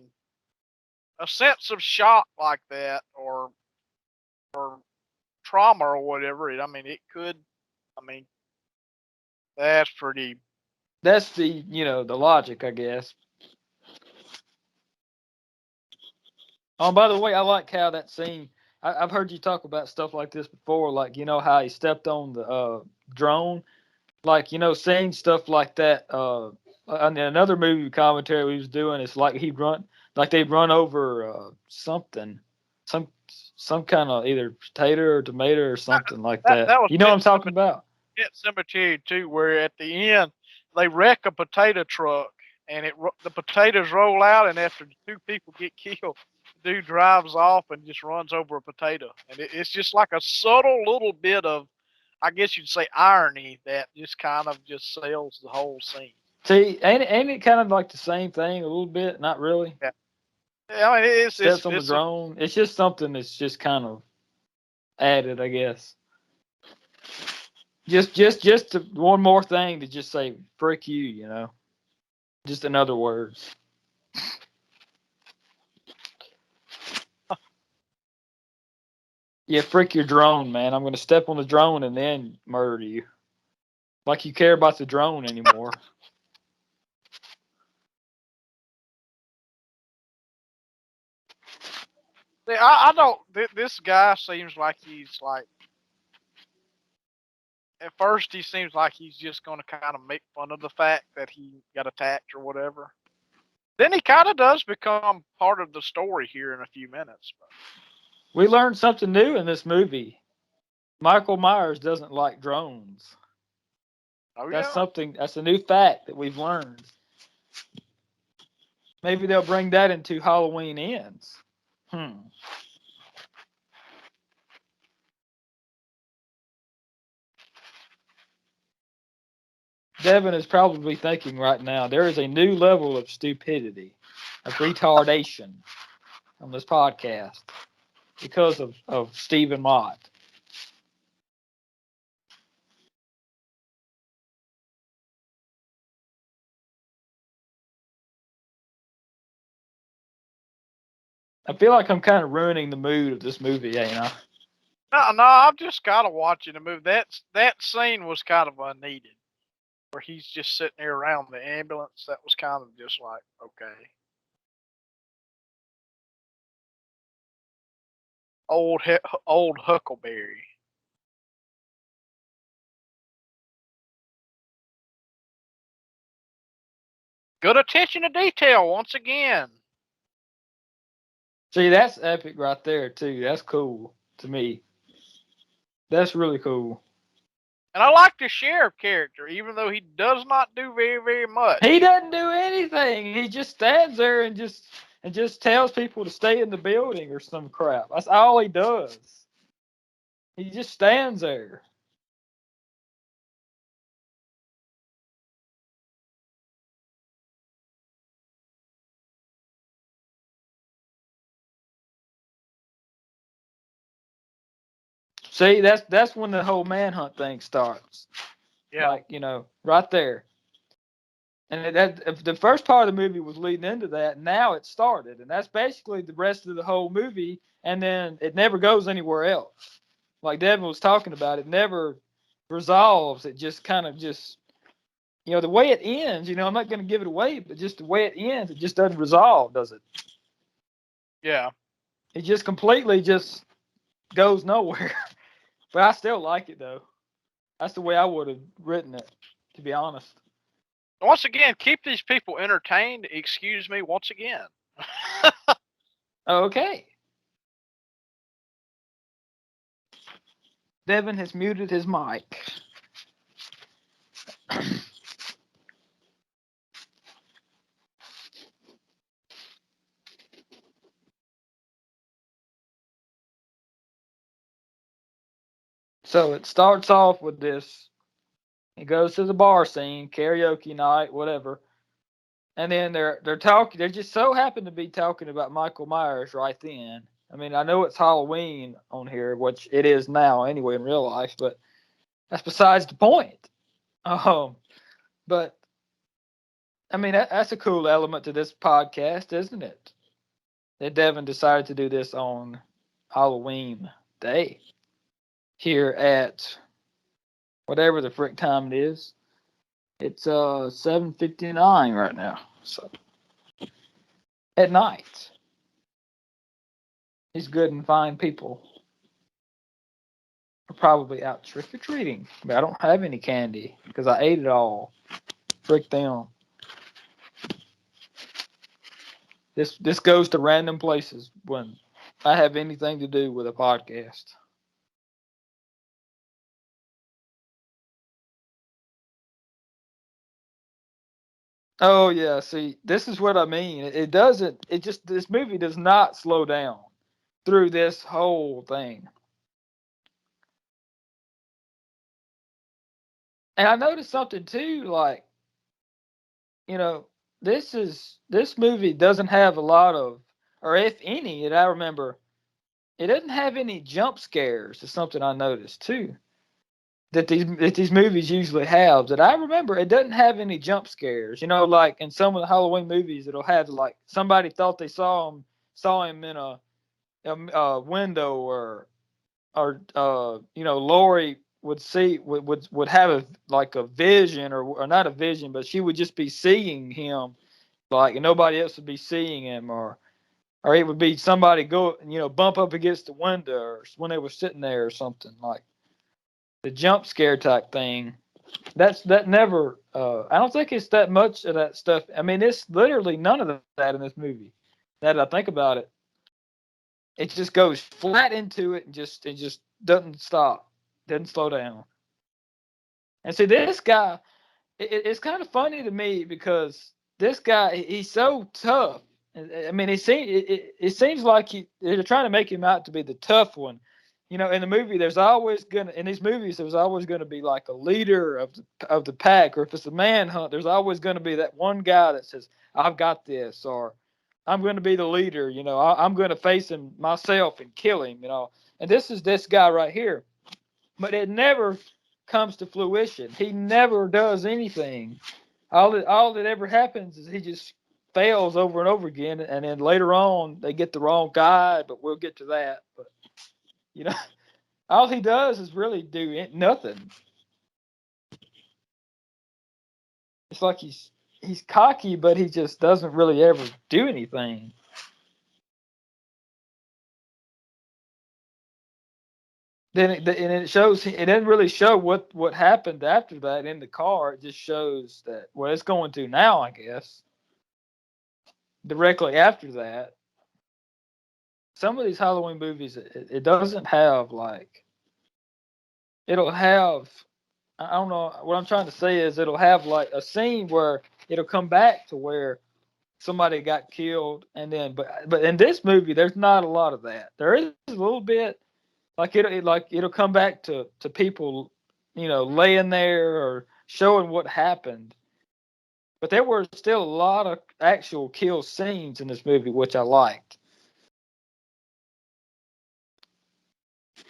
S1: a sense of shock like that, or trauma or whatever. It could. I mean, that's pretty
S2: That's the the logic, I guess. Oh, by the way, I like how that scene. I've heard you talk about stuff like this before, like how he stepped on the drone, like seeing stuff like that. On another movie commentary he was doing, it's like he'd run, like they'd run over something, some some kind of either potato or tomato or
S1: That,
S2: something like
S1: that,
S2: that.
S1: that was
S2: You know what I'm talking about?
S1: Pet Cemetery too, where at the end they wreck a potato truck and the potatoes roll out, and after two people get killed, the dude drives off and just runs over a potato, and it's just like a subtle little bit of, I guess you'd say, irony that just kind of just sells the whole scene.
S2: See, ain't it kind of like the same thing a little bit? Not really.
S1: Yeah, yeah, I mean
S2: Steps on the drone. It's just something that's just kind of added, I guess. Just one more thing to just say frick you. Just in other words. Yeah, frick your drone, man. I'm gonna step on the drone and then murder you. Like you care about the drone anymore.
S1: I don't. This guy seems like he's like. At first, he seems like he's just going to kind of make fun of the fact that he got attacked or whatever. Then he kind of does become part of the story here in a few minutes. But.
S2: We learned something new in this movie. Michael Myers doesn't like drones.
S1: Oh
S2: That's
S1: yeah.
S2: something. That's a new fact that we've learned. Maybe they'll bring that into Halloween Ends. Devin is probably thinking right now there is a new level of stupidity, of retardation on this podcast because of Stephen Mott. I feel like I'm kind of ruining the mood of this movie, ain't I?
S1: No, I'm just kind of watching the movie. That scene was kind of unneeded, where he's just sitting there around the ambulance. That was kind of just like, okay, old Huckleberry. Good attention to detail once again.
S2: See, that's epic right there too. That's cool to me. That's really cool.
S1: And I like the sheriff character, even though he does not do very, very
S2: He
S1: much.
S2: doesn't do anything. He just stands there and just tells people to stay in the building or some crap. That's all he does. He just stands there. See, that's when the whole manhunt thing starts.
S1: Yeah.
S2: Like, right there. And that the first part of the movie was leading into that. Now it started, and that's basically the rest of the whole movie. And then it never goes anywhere else. Like Devin was talking about, it never resolves. It just kind of just, the way it ends. I'm not going to give it away, but just the way it ends, it just doesn't resolve, does it?
S1: Yeah.
S2: It just completely just goes nowhere. But I still like it though. That's the way I would have written it, to be honest.
S1: Once again, keep these people entertained. Excuse me, once again.
S2: Okay. Devin has muted his mic. So it starts off with this. It goes to the bar scene, karaoke night, whatever. And then they're talking. They just so happen to be talking about Michael Myers right then. I mean, I know it's Halloween on here, which it is now anyway in real life, but that's besides the point. But I mean, that's a cool element to this podcast, isn't it? That Devin decided to do this on Halloween day here at whatever the frick time it is. It's 7:59 right now. So at night. These good and fine people are probably out trick or treating. But I don't have any candy because I ate it all. Frick them. This goes to random places when I have anything to do with a podcast. Oh yeah, see, this is what I mean. It doesn't. It just this movie does not slow down through this whole thing. And I noticed something too, like you know, this movie doesn't have a lot of, or if any, that I remember, it doesn't have any jump scares. Is something I noticed too. That these movies usually have. That I remember, it doesn't have any jump scares. You know, like in some of the Halloween movies, it'll have like somebody thought they saw him in a window, or Lori would have like a vision, or not a vision, but she would just be seeing him, like, and nobody else would be seeing him, or it would be somebody go, bump up against the window, or when they were sitting there or something, like the jump scare type thing. That never. I don't think it's that much of that stuff. I mean, it's literally none of that in this movie. Now that I think about it, it just goes flat into it, and just doesn't stop, doesn't slow down. And see, this guy, it's kind of funny to me because this guy, he's so tough. I mean, it seems like they're trying to make him out to be the tough one. In the movie, in these movies, there's always gonna be like a leader of the pack, or if it's a manhunt, there's always gonna be that one guy that says, "I've got this," or "I'm gonna be the leader." I'm gonna face him myself and kill him. And this is this guy right here, but it never comes to fruition. He never does anything. All that ever happens is he just fails over and over again, and then later on they get the wrong guy, but we'll get to that. But you know, all he does is really do nothing. It's like he's cocky, but he just doesn't really ever do anything. And it shows. It doesn't really show what happened after that in the car. It just shows that what it's going to now, I guess. Directly after that, some of these Halloween movies, it doesn't have like, it'll have, I don't know what I'm trying to say is, it'll have like a scene where it'll come back to where somebody got killed, and then but in this movie there's not a lot of that. There is a little bit, like it'll come back to people, laying there or showing what happened. But there were still a lot of actual kill scenes in this movie, which I liked.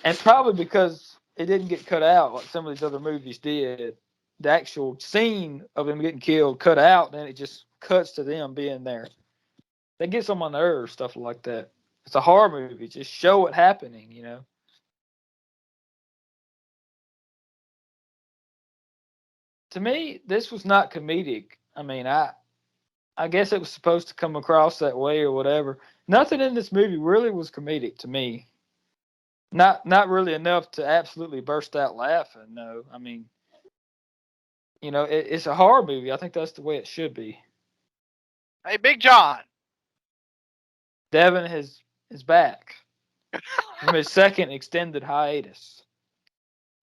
S2: And probably because it didn't get cut out like some of these other movies did. The actual scene of them getting killed cut out, and then it just cuts to them being there. That gets on my nerves, stuff like that. It's a horror movie. Just show it happening. To me, this was not comedic. I mean, I guess it was supposed to come across that way or whatever. Nothing in this movie really was comedic to me. Not really enough to absolutely burst out laughing. No, I mean, it's a horror movie. I think that's the way it should be.
S1: Hey, Big John.
S2: Devin is back from his second extended hiatus.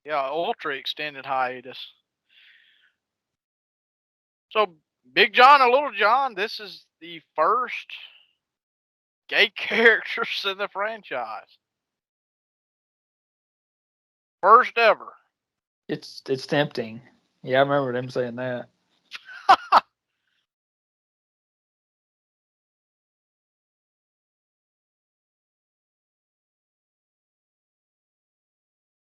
S1: Yeah, ultra extended hiatus. So, Big John and Little John, this is the first gay characters in the franchise. First ever.
S2: It's tempting. Yeah, I remember them saying that.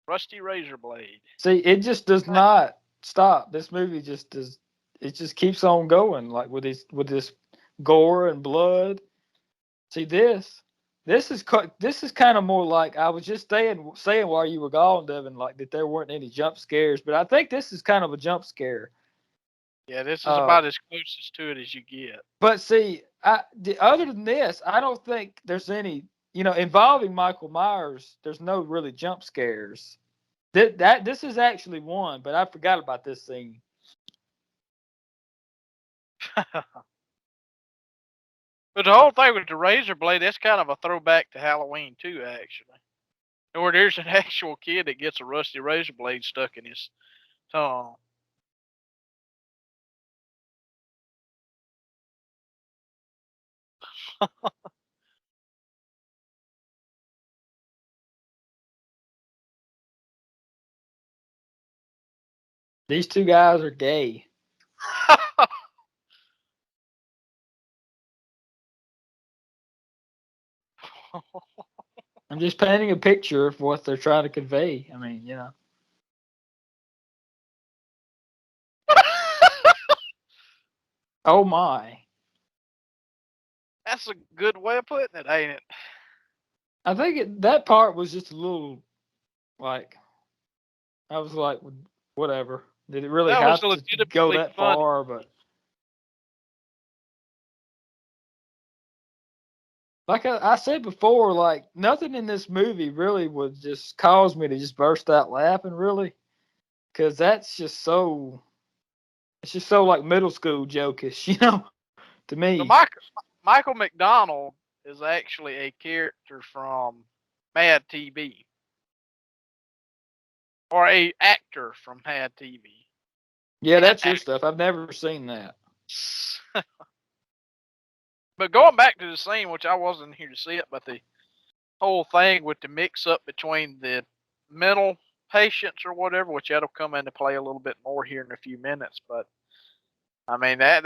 S1: Rusty Razor Blade.
S2: See, it just does not stop. This movie just does. It just keeps on going, like with this gore and blood. See this is kind of more like I was just saying while you were gone, Devin, like that there weren't any jump scares, but I think this is kind of a jump scare.
S1: Yeah, this is
S2: Uh,
S1: about as closest to it as you get.
S2: but see, other than this, I don't think there's any, involving Michael Myers. There's no really jump scares. This is actually one, but I forgot about this scene.
S1: But the whole thing with the razor blade, that's kind of a throwback to Halloween too, actually. Or there's an actual kid that gets a rusty razor blade stuck in his tongue.
S2: These two guys are gay. I'm just painting a picture of what they're trying to convey. I mean, Oh my!
S1: That's a good way of putting it, ain't it?
S2: I think that part was just a little like I was like, whatever. Did it really
S1: That was
S2: have to go
S1: legitimately
S2: that
S1: funny.
S2: far? But like I said before, like nothing in this movie really would just cause me to just burst out laughing, really, because that's just so. It's just so like middle school jokish, to
S1: So
S2: me.
S1: Michael McDonald is actually a character from Mad TV, or a actor from Mad TV.
S2: Yeah,
S1: An
S2: that's your stuff. I've never seen that.
S1: But going back to the scene, which I wasn't here to see it, but the whole thing with the mix up between the mental patients or whatever, which that'll come into play a little bit more here in a few minutes. But I mean that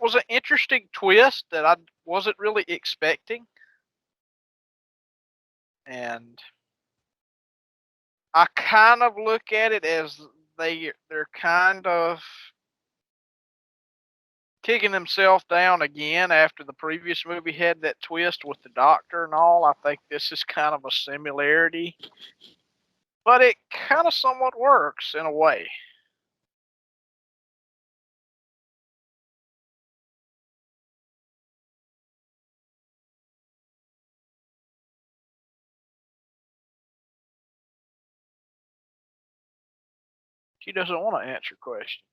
S1: was an interesting twist that I wasn't really expecting, and I kind of look at it as they're kind of kicking themselves down again after the previous movie had that twist with the doctor and all. I think this is kind of a similarity, but it kind of somewhat works in a way. She doesn't want to answer questions.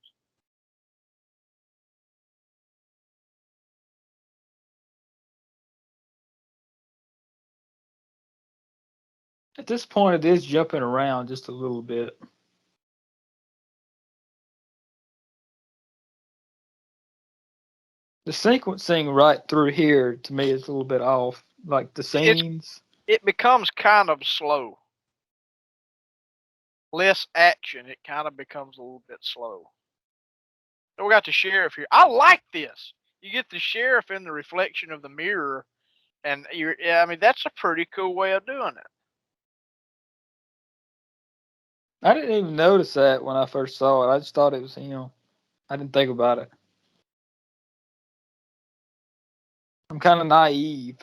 S2: At this point, it is jumping around just a little bit. The sequencing right through here to me is a little bit off. Like the
S1: It's
S2: scenes.
S1: it becomes kind of slow, less action. It kind of becomes a little bit slow. So we got the sheriff here. I like this. You get the sheriff in the reflection of the mirror, and yeah, I mean that's a pretty cool way of doing it.
S2: I didn't even notice that when I first saw it. I just thought it was him. I didn't think about it. I'm kind of naive.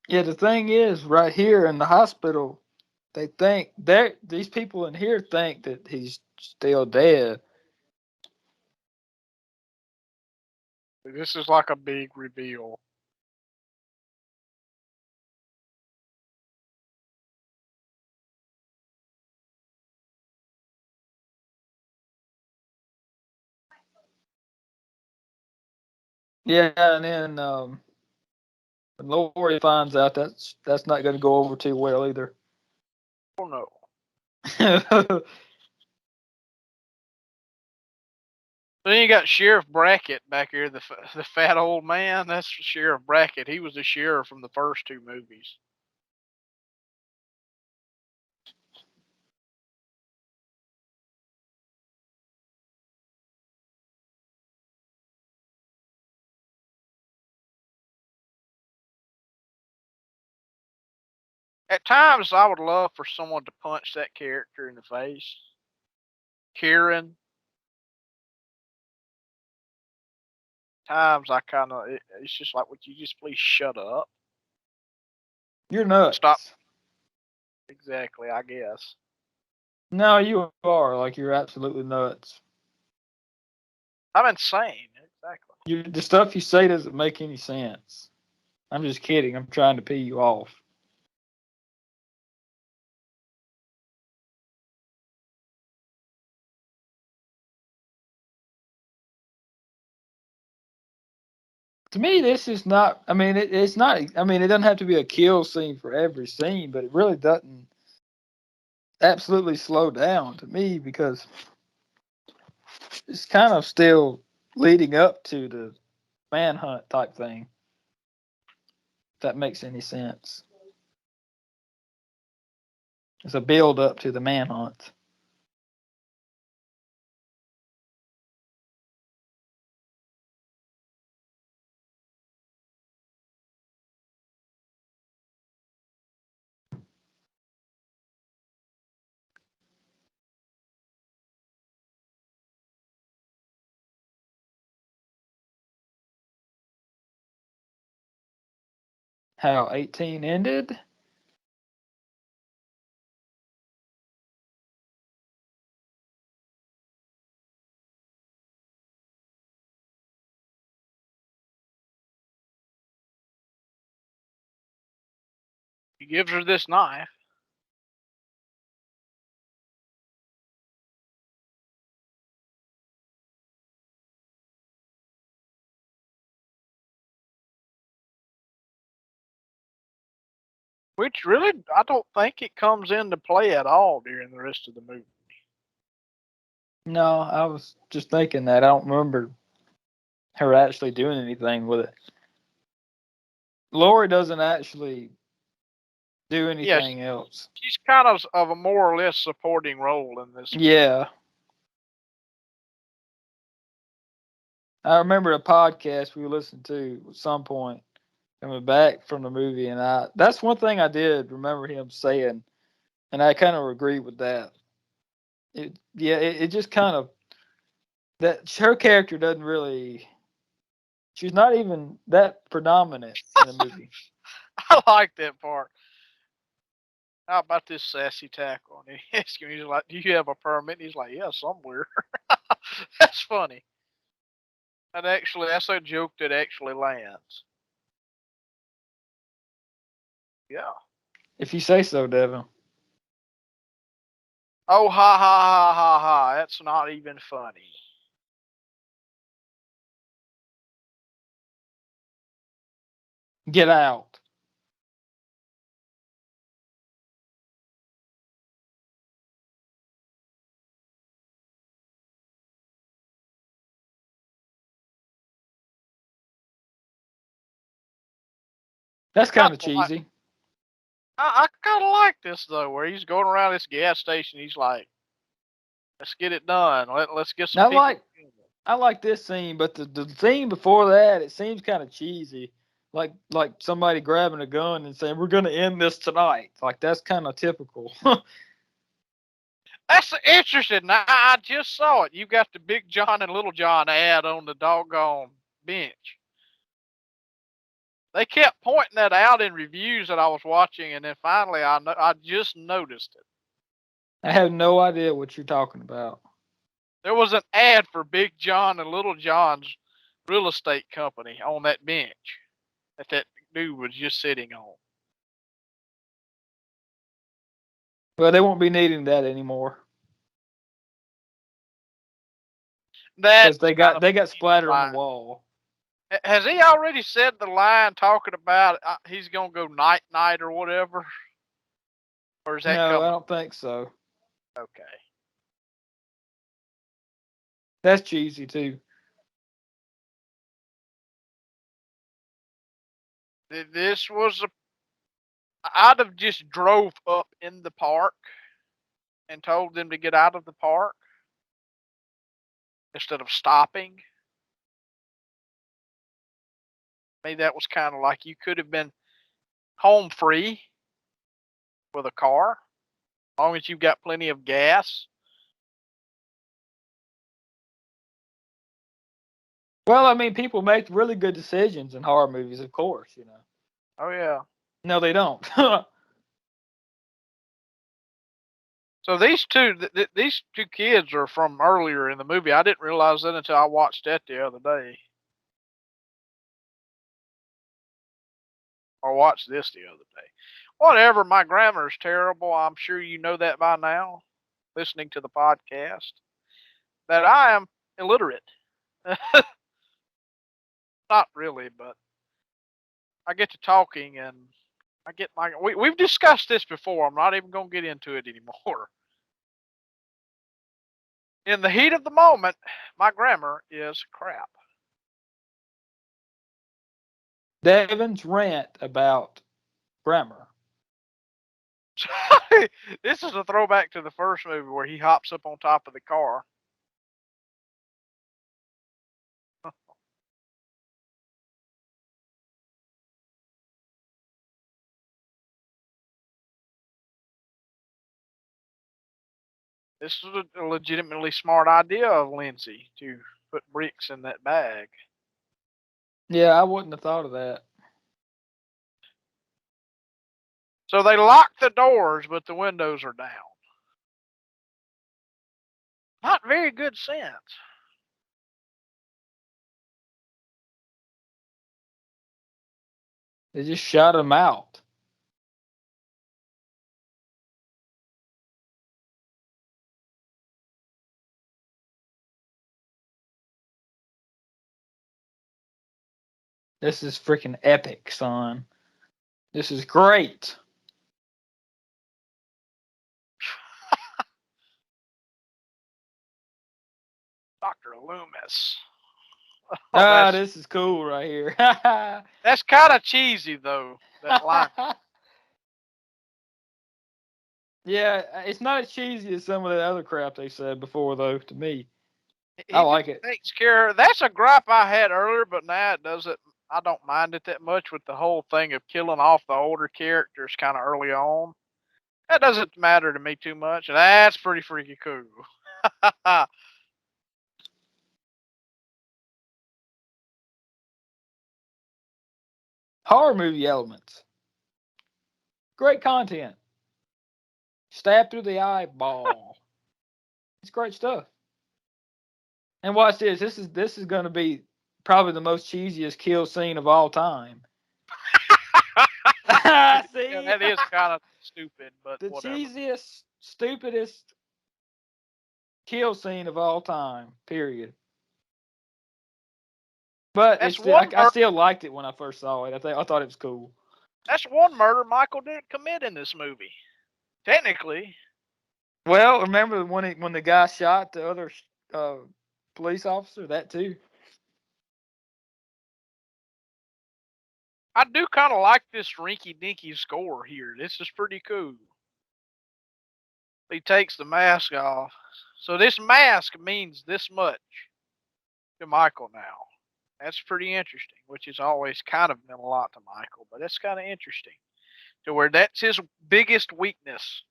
S2: Yeah, the thing is, right here in the hospital, they think these people in here think that he's still dead.
S1: This is like a big reveal.
S2: Yeah, and then when Lori finds out, that's not going to go over too well either.
S1: Oh no. Then you got Sheriff Brackett back here, the fat old man. That's Sheriff Brackett. He was the sheriff from the first two movies. At times, I would love for someone to punch that character in the face. Kieran. Times I kind of, it's just like, would you just please shut up?
S2: You're nuts.
S1: Stop. Exactly, I guess.
S2: No, you are. Like, you're absolutely nuts.
S1: I'm insane. Exactly.
S2: The stuff you say doesn't make any sense. I'm just kidding. I'm trying to pee you off. To me, this is not. I mean, it's not. I mean, it doesn't have to be a kill scene for every scene, but it really doesn't absolutely slow down to me because it's kind of still leading up to the manhunt type thing. If that makes any sense. It's a build up to the manhunt. How 18 ended?
S1: He gives her this knife. Which really, I don't think it comes into play at all during the rest of the movie.
S2: No, I was just thinking that. I don't remember her actually doing anything with it. Lori doesn't actually do
S1: Yeah,
S2: anything else.
S1: she's kind of a more or less supporting role in this.
S2: Yeah. I remember a podcast we listened to at some point coming back from the movie, and that's one thing I did remember him saying, and I kind of agree with that. It just kind of that her character doesn't really. She's not even that predominant in the movie.
S1: I like that part. How about this sassy tackle? And he asks him, he's like, "Do you have a permit?" And he's like, "Yeah, somewhere." That's funny. That's a joke that actually lands. Yeah.
S2: If you say so, Devin.
S1: Oh, ha ha ha ha ha. That's not even funny.
S2: Get out. That's kind of cheesy.
S1: I kind of like this though, where he's going around this gas station. He's like, "Let's get it done. Let's get some people."
S2: I like this scene, but the scene before that, it seems kind of cheesy. Like somebody grabbing a gun and saying, "We're gonna end this tonight." Like that's kind of typical.
S1: That's interesting. Now, I just saw it. You got the Big John and Little John ad on the doggone bench. They kept pointing that out in reviews that I was watching, and then finally I just noticed it.
S2: I have no idea what you're talking about.
S1: There was an ad for Big John and Little John's real estate company on that bench that dude was just sitting on.
S2: Well, they won't be needing that anymore
S1: That's
S2: because they
S1: kind
S2: got
S1: of
S2: they got splattered on the
S1: line.
S2: wall.
S1: Has he already said the line talking about he's gonna go night night or whatever, or is that
S2: No, I
S1: coming?
S2: don't think so.
S1: Okay.
S2: That's cheesy too.
S1: This was a. I'd have just drove up in the park and told them to get out of the park instead of stopping. Maybe that was kind of like you could have been home free with a car, as long as you've got plenty of gas.
S2: Well, I mean, people make really good decisions in horror movies, of course, you know.
S1: Oh yeah.
S2: No, they don't.
S1: So these two kids are from earlier in the movie. I didn't realize that until I watched that the other day. Or watched this the other day. Whatever, my grammar's terrible. I'm sure you know that by now, listening to the podcast, that I am illiterate. Not really, but I get to talking and I get my. We've discussed this before. I'm not even going to get into it anymore. In the heat of the moment, my grammar is crap.
S2: Devin's rant about grammar.
S1: This is a throwback to the first movie where he hops up on top of the car. This is a legitimately smart idea of Lindsay to put bricks in that bag.
S2: Yeah, I wouldn't have thought of that.
S1: So they lock the doors, but the windows are down. Not very good sense.
S2: They just shut him out. This is freaking epic, son. This is great.
S1: Dr. Loomis. Oh,
S2: This is cool right here.
S1: that's kind of cheesy, though, that line.
S2: Yeah, it's not as cheesy as some of the other crap they said before, though, to me. I
S1: He
S2: like
S1: just
S2: it.
S1: takes care. That's a gripe I had earlier, but now it doesn't. I don't mind it that much with the whole thing of killing off the older characters kind of early on. That doesn't matter to me too much, and that's pretty freaky cool.
S2: Horror movie elements. Great content. Stab through the eyeball. It's great stuff. And watch this. This is going to be probably the most cheesiest kill scene of all time.
S1: Yeah,
S2: See?
S1: that is kind of stupid, but
S2: The
S1: whatever.
S2: cheesiest, stupidest kill scene of all time. Period. But
S1: That's
S2: it's still,
S1: one
S2: I
S1: murder.
S2: still liked it when I first saw it. I thought it was cool.
S1: That's one murder Michael didn't commit in this movie. Technically,
S2: Well, remember when the guy shot the other uh, police officer? That too.
S1: I do kind of like this rinky-dinky score here. This is pretty cool. He takes the mask off. So this mask means this much to Michael now. That's pretty interesting, which has always kind of meant a lot to Michael, but that's kind of interesting. To where that's his biggest weakness.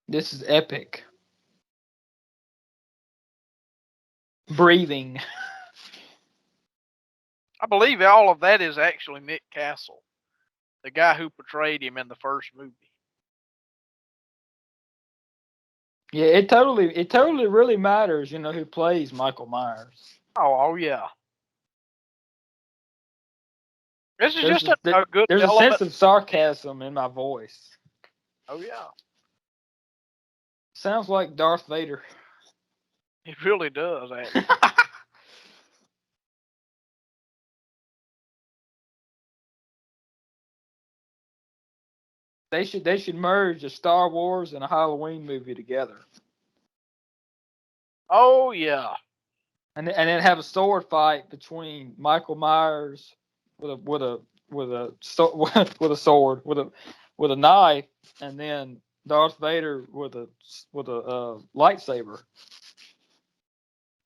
S2: This is epic. Breathing.
S1: I believe all of that is actually Nick Castle, the guy who portrayed him in the first movie.
S2: Yeah, it totally really matters, you know, who plays Michael Myers.
S1: Oh yeah. This is
S2: There's
S1: just a good
S2: there's a
S1: element.
S2: sense of sarcasm in my voice.
S1: Oh yeah.
S2: Sounds like Darth Vader.
S1: It really does, actually.
S2: They should merge a Star Wars and a Halloween movie together.
S1: Oh yeah.
S2: And then have a sword fight between Michael Myers with a with a with a sword with a knife, and then Darth Vader with a lightsaber.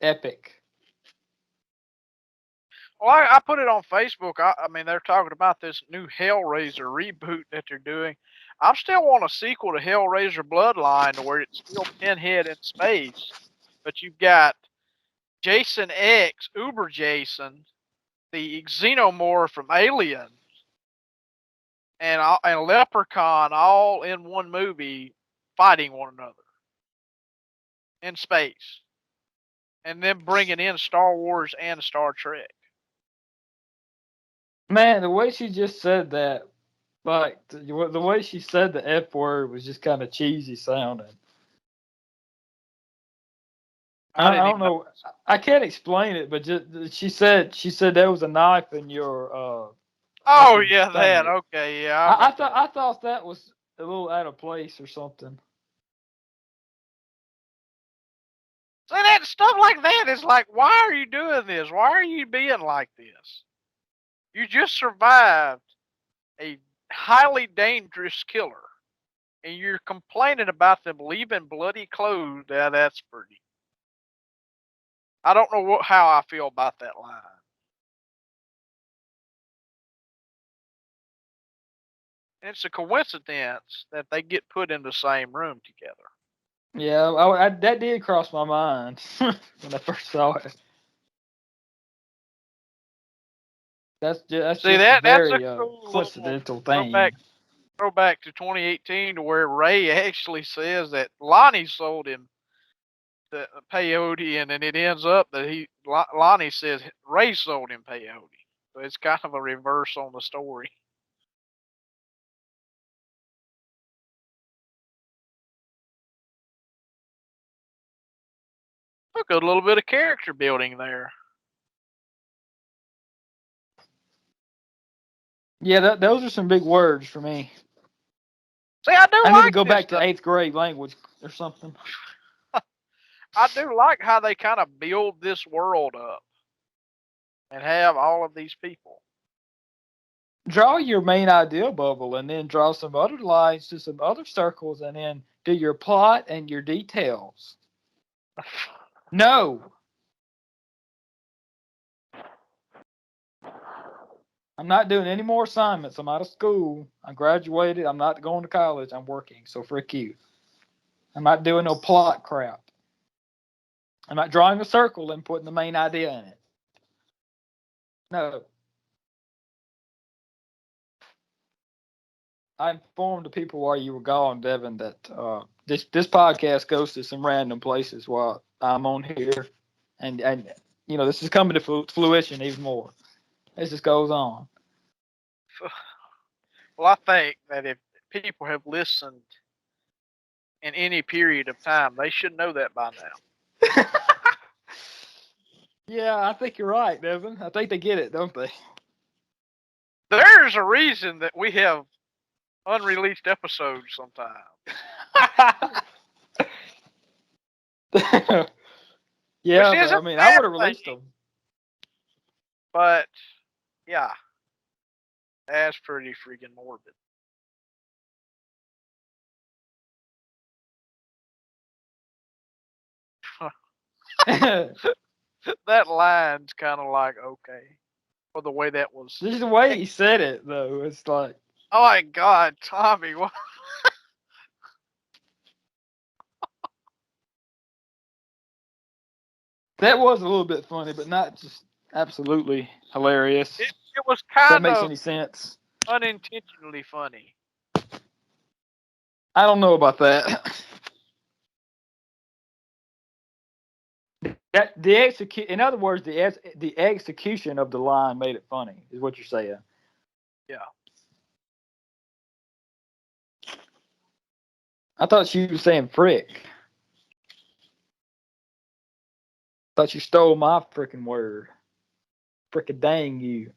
S2: Epic.
S1: Well, I put it on Facebook. I mean, they're talking about this new Hellraiser reboot that they're doing. I still want a sequel to Hellraiser Bloodline to where it's still Pinhead in space, but you've got Jason X, Uber Jason, the Xenomorph from Alien, and Leprechaun all in one movie fighting one another in space, and then bringing in Star Wars and Star Trek.
S2: Man, the way she just said that, like the way she said the F word was just kind of cheesy sounding.
S1: I
S2: I
S1: didn't
S2: don't
S1: even know.
S2: know. I can't explain it, but just she said there was a knife in your
S1: Oh
S2: fucking
S1: yeah, that
S2: stomach.
S1: okay. Yeah, I remember that.
S2: I thought that was a little out of place or something.
S1: So that stuff like that is like, why are you doing this? Why are you being like this? You just survived a highly dangerous killer, and you're complaining about them leaving bloody clothes. Yeah, that's pretty. I don't know how I feel about that line. And it's a coincidence that they get put in the same room together.
S2: Yeah, that did cross my mind when I first saw it. That's
S1: See
S2: just a
S1: that's a
S2: very
S1: cool little
S2: coincidental
S1: throwback
S2: thing.
S1: throwback to 2018 to where Ray actually says that Lonnie sold him the peyote, and then it ends up that Lonnie says Ray sold him peyote. So it's kind of a reverse on the story. Look, a little bit of character building there.
S2: Yeah, those are some big words for me.
S1: See, I do
S2: I need to
S1: like
S2: go
S1: this
S2: back to
S1: stuff.
S2: eighth grade language or something.
S1: I do like how they kind of build this world up and have all of these people.
S2: Draw your main idea bubble and then draw some other lines to some other circles and then do your plot and your details. No, I'm not doing any more assignments. I'm out of school. I graduated. I'm not going to college. I'm working. So frick you. I'm not doing no plot crap. I'm not drawing a circle and putting the main idea in it. No. I informed the people while you were gone, Devin, that this podcast goes to some random places while I'm on here, and this is coming to fruition even more. This just goes on.
S1: Well, I think that if people have listened in any period of time, they should know that by now.
S2: Yeah, I think you're right, Devin. I think they get it, don't they?
S1: There's a reason that we have unreleased episodes sometimes. Which
S2: Yeah, but
S1: isn't
S2: I
S1: a
S2: mean, I
S1: bad
S2: would have
S1: thing,
S2: released them.
S1: but yeah, that's pretty freaking morbid. That line's kind of like okay for the way that was.
S2: Just the way he said it, though, it's like
S1: Oh my God, Tommy! What?
S2: that was a little bit funny, but not just absolutely hilarious.
S1: It was
S2: If that
S1: kind
S2: makes
S1: of
S2: any sense.
S1: unintentionally funny.
S2: I don't know about that. That the execute, in other words, the execution of the line made it funny, is what you're saying.
S1: Yeah.
S2: I thought she was saying frick. Thought you stole my freaking word. Frickin' dang you.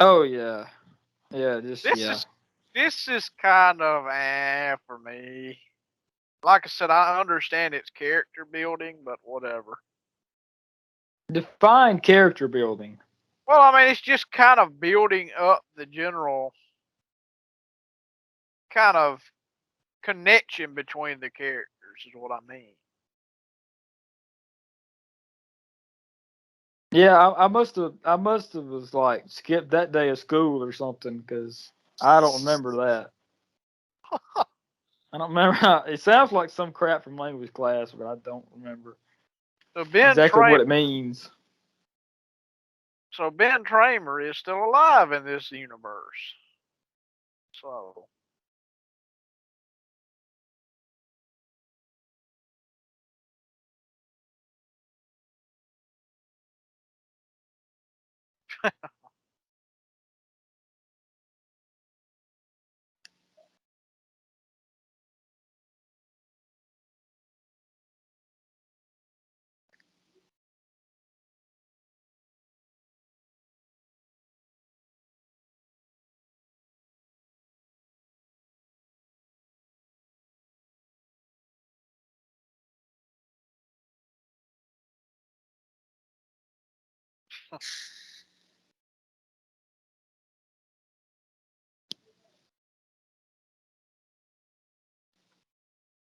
S2: Oh yeah, yeah,
S1: This is kind of for me. Like I said, I understand it's character building, but whatever.
S2: define character building.
S1: Well, I mean, it's just kind of building up the general kind of connection between the characters, is what I mean.
S2: Yeah, I must have was like skipped that day of school or something because I don't remember that. I don't remember. It sounds like some crap from language class, but I don't remember
S1: So Ben
S2: exactly what it
S1: Tramer,
S2: means.
S1: so Ben Tramer is still alive in this universe. So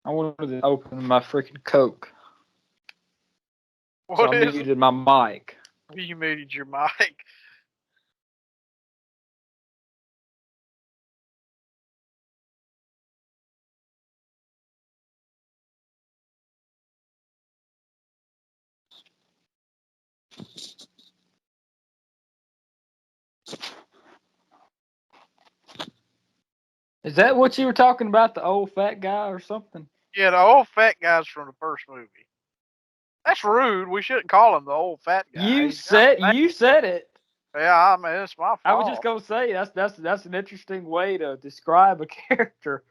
S2: I wanted to open my freaking Coke, so I
S1: what is it?
S2: muted my mic.
S1: You muted your mic.
S2: Is that what you were talking about, the old fat guy or something?
S1: Yeah, the old fat guy's from the first movie. That's rude. We shouldn't call him the old fat guy. He's got
S2: You said it.
S1: yeah, I mean it's my
S2: I was just
S1: fault.
S2: gonna say that's an interesting way to describe a character.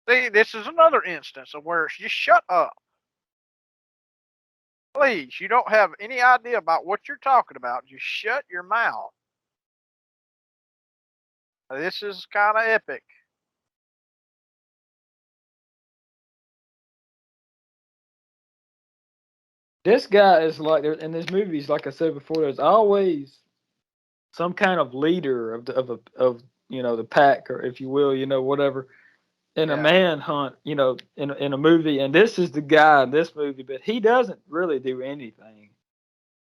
S1: See, this is another instance of where it's just shut up. Please, you don't have any idea about what you're talking about. Just shut your mouth. This is kind of epic.
S2: This guy is like in these movies, like I said before. There's always some kind of leader of the pack, or if you will, whatever, in a
S1: Yeah.
S2: manhunt, in a movie. And this is the guy in this movie, but he doesn't really do anything.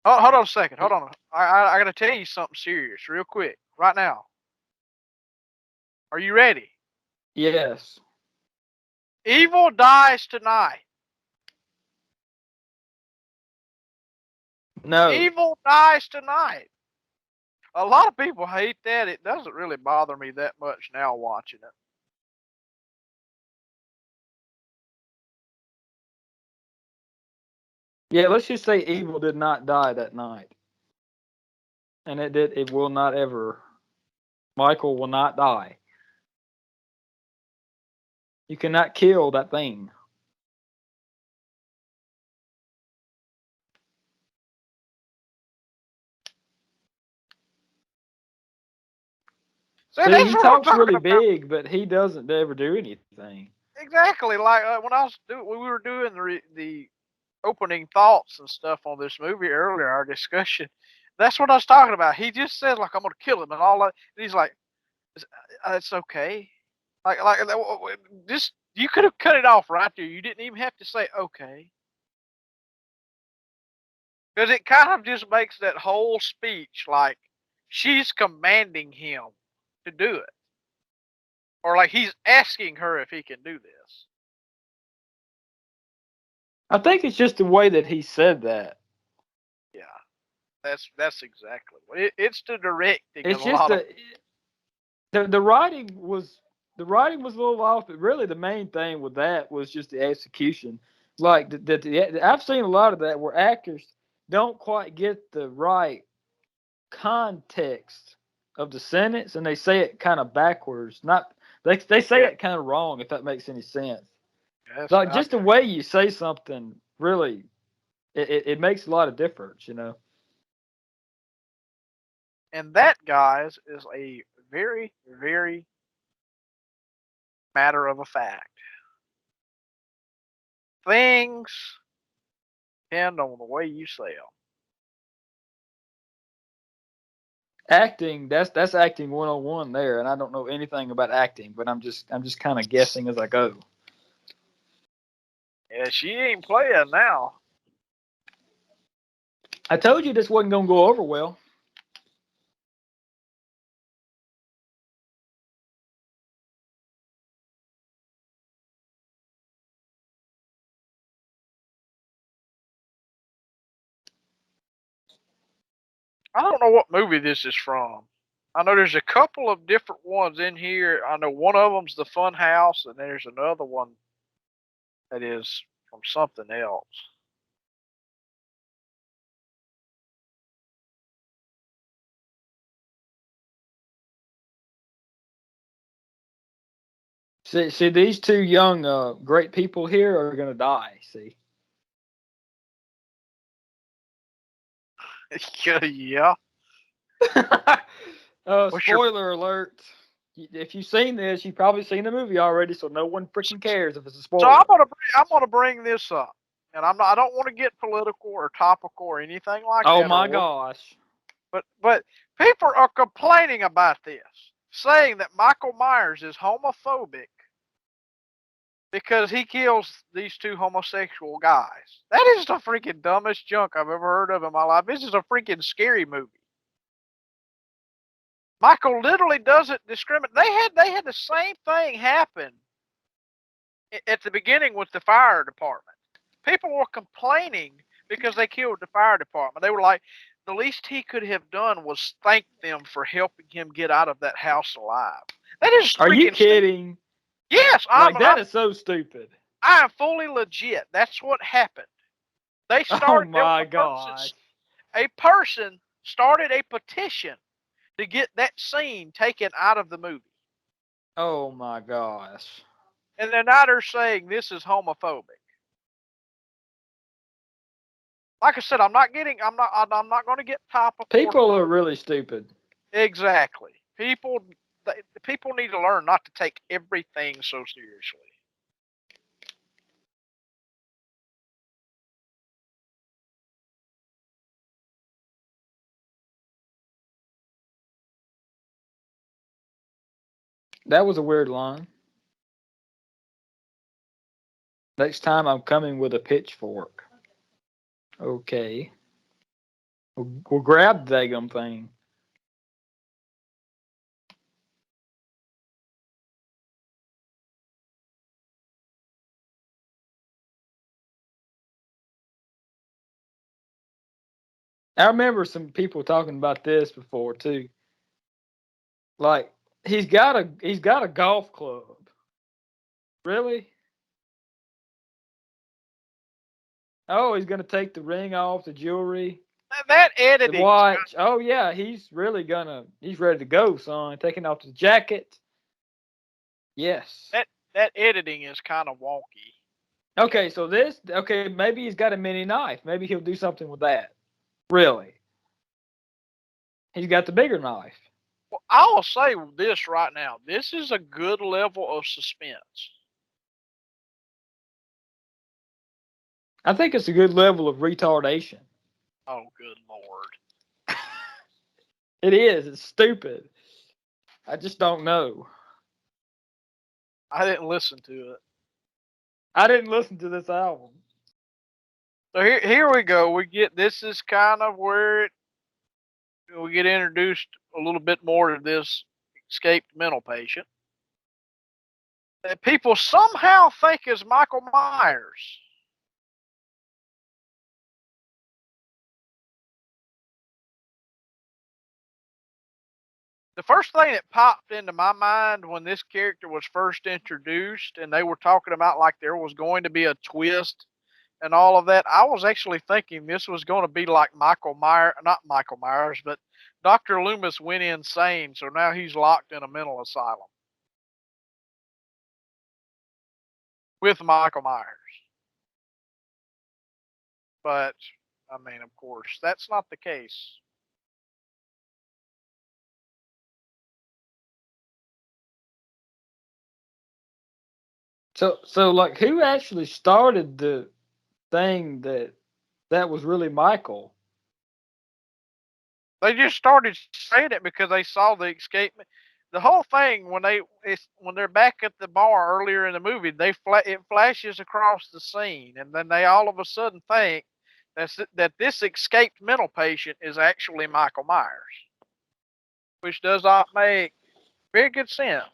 S1: Hold on a second. Hold on. I got to tell you something serious, real quick, right now. Are you ready?
S2: Yes.
S1: Evil dies tonight.
S2: No.
S1: Evil dies tonight. A lot of people hate that. It doesn't really bother me that much now watching it.
S2: Yeah, let's just say evil did not die that night. And it will not ever. Michael will not die. You cannot kill that thing.
S1: See,
S2: See,
S1: that's
S2: he
S1: what I'm
S2: talks
S1: talking
S2: really
S1: about.
S2: big, but he doesn't ever do anything.
S1: Exactly. Like when we were doing the opening thoughts and stuff on this movie earlier, our discussion. That's what I was talking about. He just said like I'm gonna kill him and all that. And he's like, it's okay. Like just you could have cut it off right there. You didn't even have to say okay. Because it kind of just makes that whole speech like she's commanding him to do it. Or like he's asking her if he can do this.
S2: I think it's just the way that he said that.
S1: Yeah. That's exactly what it's the directing in
S2: It's
S1: a
S2: just
S1: lot of
S2: the writing was. the writing was a little off, but really the main thing with that was just the execution. Like I've seen a lot of that where actors don't quite get the right context of the sentence, and they say it kind of backwards. Not they say
S1: Yeah,
S2: it kind of wrong, if that makes any sense.
S1: yes,
S2: Like just the way you say something, really, it makes a lot of difference, you know.
S1: and that, guys, is a very, very matter of a fact. Things depend on the way you say them.
S2: Acting, that's acting 101 there, and I don't know anything about acting, but I'm just kind of guessing as I go.
S1: Yeah, she ain't playing now.
S2: I told you this wasn't gonna go over well.
S1: I don't know what movie this is from. I know there's a couple of different ones in here. I know one of them's the Fun House, and there's another one that is from something else.
S2: See, these two young, great people here are gonna die. See,
S1: Yeah. What's your
S2: spoiler alert. If you've seen this, you've probably seen the movie already, so no one freaking cares if it's a
S1: So
S2: spoiler.
S1: I'm gonna bring this up, and I don't want to get political or topical or anything like
S2: Oh
S1: that,
S2: my gosh.
S1: but people are complaining about this, saying that Michael Myers is homophobic because he kills these two homosexual guys. That is the freaking dumbest junk I've ever heard of in my life. This is a freaking scary movie. Michael literally doesn't discriminate. They had the same thing happen at the beginning with the fire department. People were complaining because they killed the fire department. They were like, the least he could have done was thank them for helping him get out of that house alive. That is
S2: Are you
S1: freaking stupid.
S2: kidding?
S1: Yes,
S2: Like that is so stupid.
S1: I am fully legit. That's what happened. They
S2: Oh
S1: started
S2: my gosh.
S1: a person started a petition to get that scene taken out of the movie.
S2: Oh my gosh.
S1: And then now they're saying this is homophobic. Like I said, I'm not going to get topical or
S2: People are
S1: political.
S2: really stupid.
S1: Exactly. People need to learn not to take everything so seriously.
S2: That was a weird line. Next time I'm coming with a pitchfork. Okay. We'll grab the daggum thing. I remember some people talking about this before too. Like he's got a golf club. Really? Oh, he's gonna take the ring off, the jewelry,
S1: That
S2: the
S1: editing's
S2: watch. Oh yeah, he's ready to go, son. Taking off the jacket. Yes.
S1: that editing is kind of wonky.
S2: Okay, so maybe he's got a mini knife. Maybe he'll do something with that. Really? He's got the bigger knife.
S1: Well, I will say this right now. This is a good level of suspense.
S2: I think it's a good level of retardation.
S1: Oh, good lord.
S2: It is. It's stupid. I just don't know.
S1: I didn't listen to it.
S2: I didn't listen to this album.
S1: So here we go. This is kind of where we get introduced a little bit more to this escaped mental patient that people somehow think is Michael Myers. The first thing that popped into my mind when this character was first introduced and they were talking about like there was going to be a twist and all of that, I was actually thinking this was going to be like not Michael Myers, but Dr. Loomis went insane, so now he's locked in a mental asylum with Michael Myers. But, I mean, of course, that's not the case.
S2: So like, who actually started the thing that was really Michael?
S1: They just started saying it because they saw the escapement. The whole thing when they're back at the bar earlier in the movie, it flashes across the scene, and then they all of a sudden think that this escaped mental patient is actually Michael Myers, which does not make very good sense.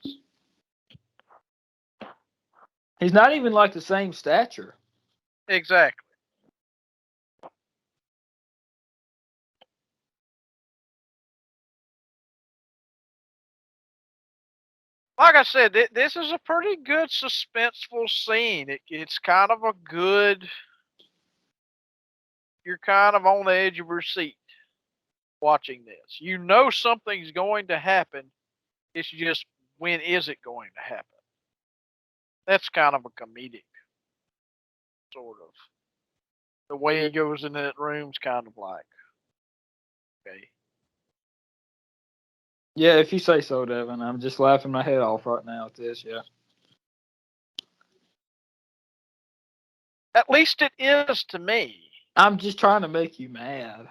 S2: He's not even like the same stature.
S1: Exactly. Like I said, this is a pretty good suspenseful scene. It's kind of a good. You're kind of on the edge of your seat watching this. You know something's going to happen. It's just when is it going to happen? That's kind of a comedic sort of. The way he goes into that room's kind of like, okay.
S2: Yeah, if you say so, Devin. I'm just laughing my head off right now at this. Yeah.
S1: At least it is to me.
S2: I'm just trying to make you mad.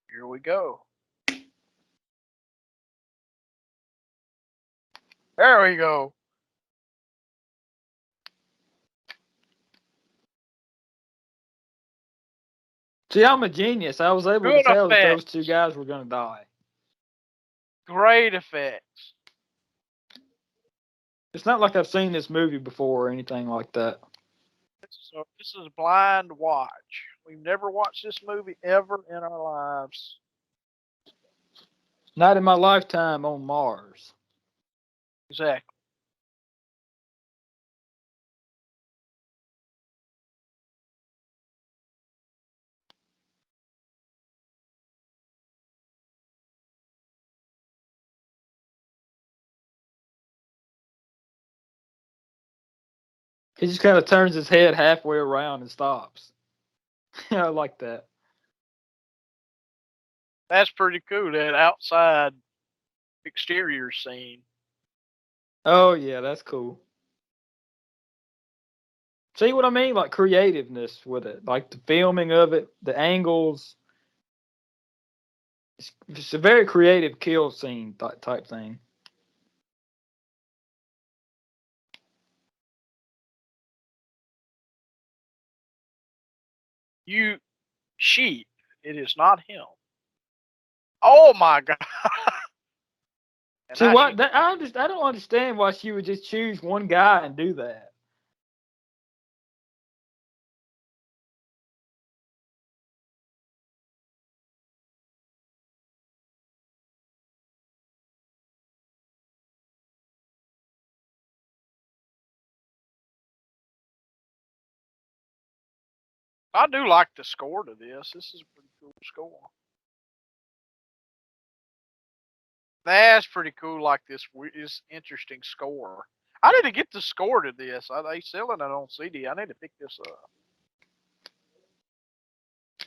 S1: Here we go. There we go.
S2: See, I'm a genius. I was able to
S1: Good
S2: tell that
S1: effect.
S2: those two guys were going to die.
S1: Great effects.
S2: It's not like I've seen this movie before or anything like that.
S1: So this is Blind Watch. We've never watched this movie ever in our lives.
S2: Not in my lifetime on Mars.
S1: Exactly.
S2: He just kind of turns his head halfway around and stops. I like that.
S1: That's pretty cool. That outside exterior scene.
S2: Oh, yeah, that's cool. See what I mean? Like creativeness with it. Like the filming of it, the angles. It's a very creative kill scene type thing.
S1: You sheep. It is not him. Oh my god. And
S2: See
S1: I
S2: what?
S1: she
S2: I don't understand why she would just choose one guy and do that.
S1: I do like the score to this. This is a pretty cool score. That's pretty cool. Like this interesting score. I need to get the score to this. Are they selling it on CD? I need to pick this up.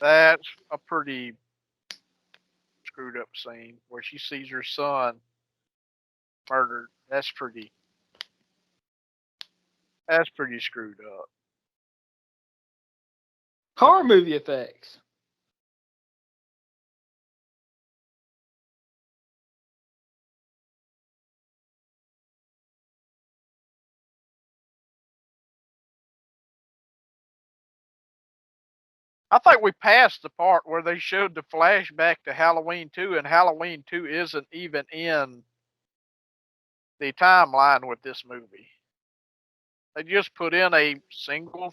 S1: That's a pretty screwed up scene where she sees her son murdered. That's pretty. That's pretty screwed up.
S2: Horror movie effects.
S1: I think we passed the part where they showed the flashback to Halloween 2, and Halloween 2 isn't even in the timeline with this movie. They just put in a single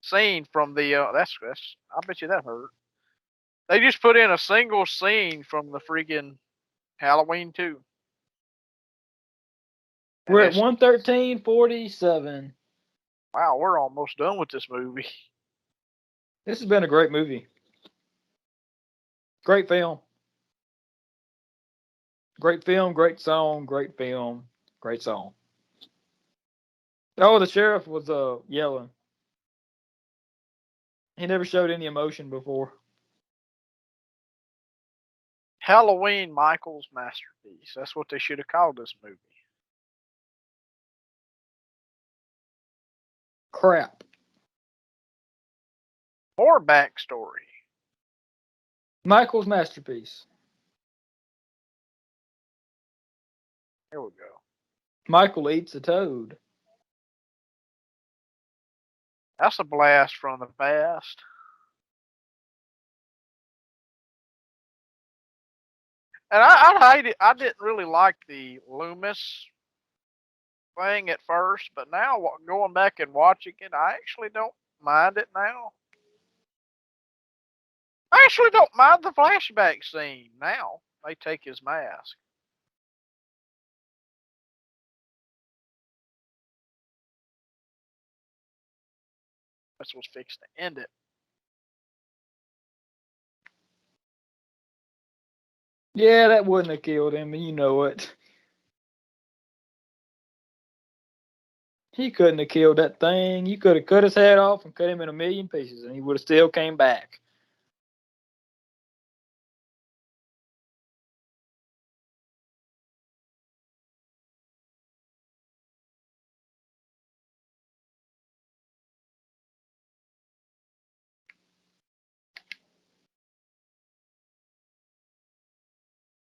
S1: scene from the. That's. I bet you that hurt. They just put in a single scene from the freaking Halloween 2.
S2: We're at 113:47.
S1: Wow, we're almost done with this movie.
S2: This has been a great movie. Great film. Great film, great song, great film, great song. Oh, the sheriff was yelling. He never showed any emotion before.
S1: Halloween Michael's masterpiece. That's what they should have called this movie.
S2: Crap.
S1: More backstory.
S2: Michael's masterpiece.
S1: Here we go.
S2: Michael eats a toad.
S1: That's a blast from the past. And I hate it. I didn't really like the Loomis thing at first, but now going back and watching it, I actually don't mind it now. I actually don't mind the flashback scene now. They take his mask. That's what's fixing to end it.
S2: Yeah, that wouldn't have killed him, you know it. He couldn't have killed that thing. You could have cut his head off and cut him in a million pieces, and he would have still came back.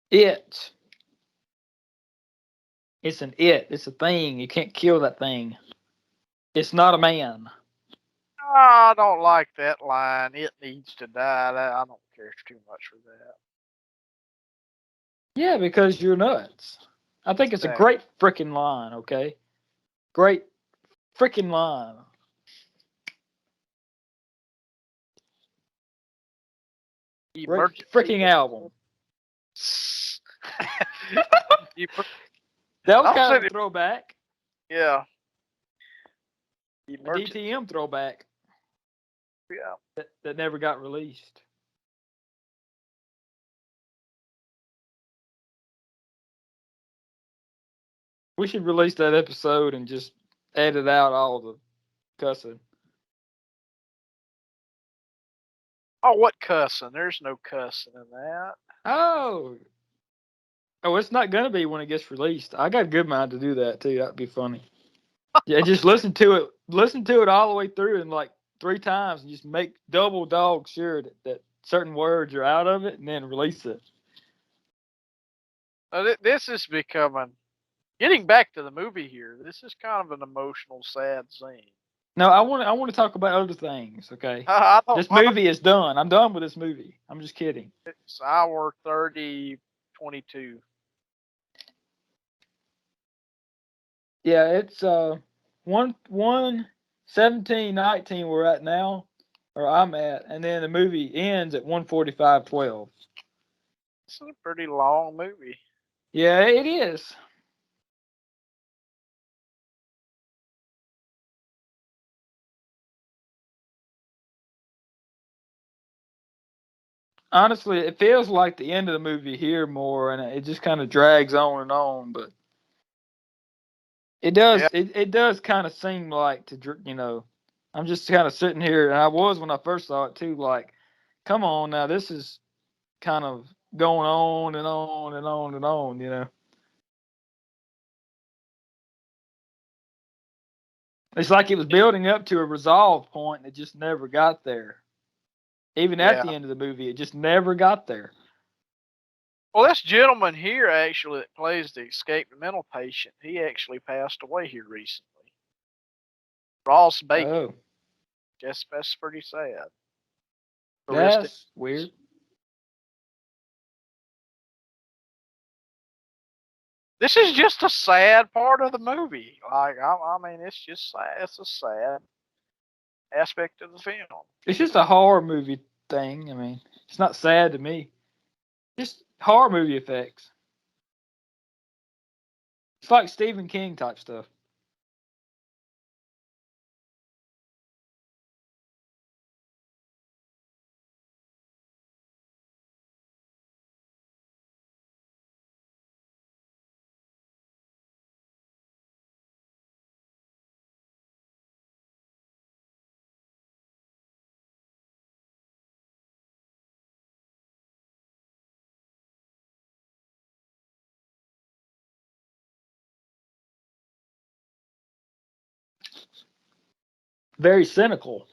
S2: It. It's an it. It's a thing. You can't kill that thing. It's not a man.
S1: I don't like that line. It needs to die. I don't care too much for that.
S2: Yeah, because you're nuts. I think it's a great freaking line, okay? Great freaking line. Great freaking album. That was kind of a throwback.
S1: Yeah.
S2: A DTM throwback.
S1: Yeah.
S2: That never got released. We should release that episode and just edit out all the cussing.
S1: Oh, what cussing? There's no cussing in that.
S2: Oh, it's not gonna be when it gets released. I got a good mind to do that too. That'd be funny. Yeah, just listen to it all the way through and like 3 times, and just make double dog sure that certain words are out of it, and then release it.
S1: This is becoming. Getting back to the movie here, this is kind of an emotional, sad scene.
S2: No, I want to talk about other things. Okay, this movie is done. I'm done with this movie. I'm just kidding.
S1: It's hour 30:22.
S2: Yeah, it's 1:17:19 we're at now, or I'm at, and then the movie ends at 1:45:12.
S1: It's a pretty long movie.
S2: Yeah, it is. Honestly, it feels like the end of the movie here more, and it just kind of drags on, but it does.
S1: Yeah.
S2: It does kind of seem like I'm just kind of sitting here, and I was when I first saw it too. Like, come on now, this is kind of going on and on and on and on. It's like it was building up to a resolve point, and it just never got there. Even at the end of the movie, it just never got there.
S1: Well, this gentleman here actually that plays the escaped mental patient, he actually passed away here recently. Ross Bacon.
S2: Oh.
S1: Guess that's pretty sad. Touristic.
S2: That's weird.
S1: This is just a sad part of the movie. Like, I mean, it's just sad. It's a sad aspect of the film.
S2: It's just a horror movie thing. I mean, it's not sad to me. Just horror movie effects. It's like Stephen King type stuff. Very cynical.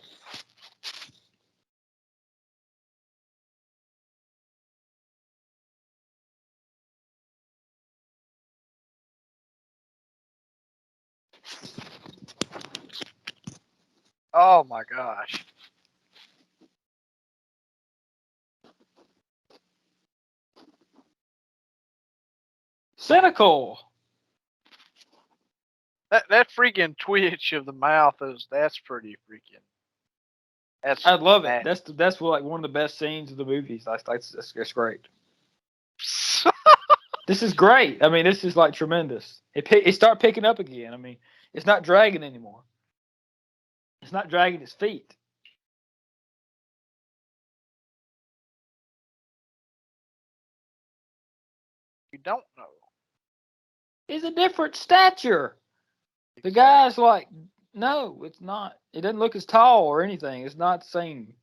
S1: Oh my gosh.
S2: Cynical.
S1: That freaking twitch of the mouth that's pretty freaking.
S2: I love it.
S1: That.
S2: That's what, like, one of the best scenes of the movies. That's great. This is great. I mean, this is like tremendous. It start picking up again. I mean, it's not dragging anymore. It's not dragging its feet.
S1: You don't know.
S2: It's a different stature. The guy's like, no, it's not. It doesn't look as tall or anything. It's not the same.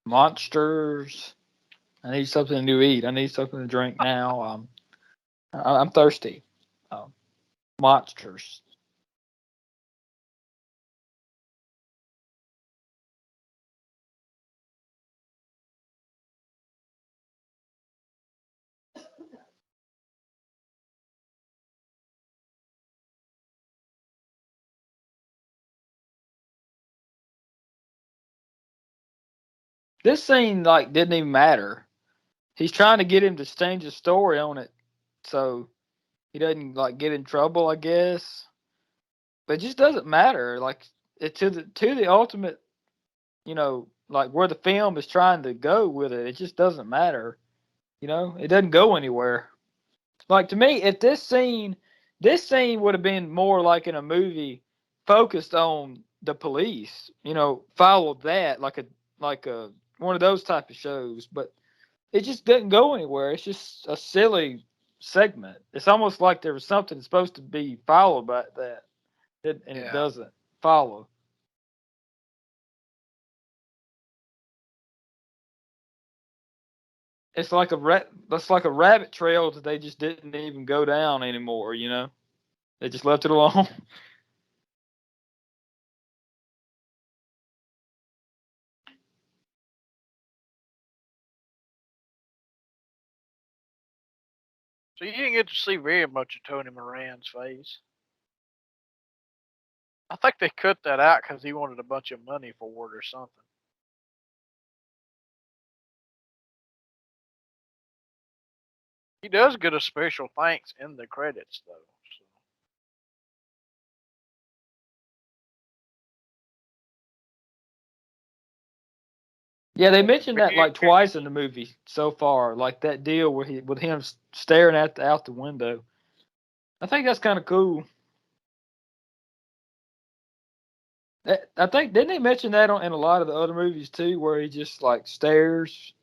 S2: Monsters. I need something to eat. I need something to drink now. I'm thirsty. Monsters. This scene like didn't even matter. He's trying to get him to change his story on it, so he doesn't like get in trouble, I guess. But it just doesn't matter. Like to the ultimate, like where the film is trying to go with it. It just doesn't matter. It doesn't go anywhere. Like to me, if this scene would have been more like in a movie focused on the police, followed that like a one of those type of shows, but it just didn't go anywhere. It's just a silly segment. It's almost like there was something supposed to be followed by that, and it doesn't follow. It's like that's like a rabbit trail that they just didn't even go down anymore. They just left it alone.
S1: So you didn't get to see very much of Tony Moran's face. I think they cut that out because he wanted a bunch of money for it or something. He does get a special thanks in the credits though. So.
S2: Yeah, they mentioned that like twice in the movie so far, like that deal with him staring out the window. I think that's kind of cool. I think didn't they mention that in a lot of the other movies too, where he just like stares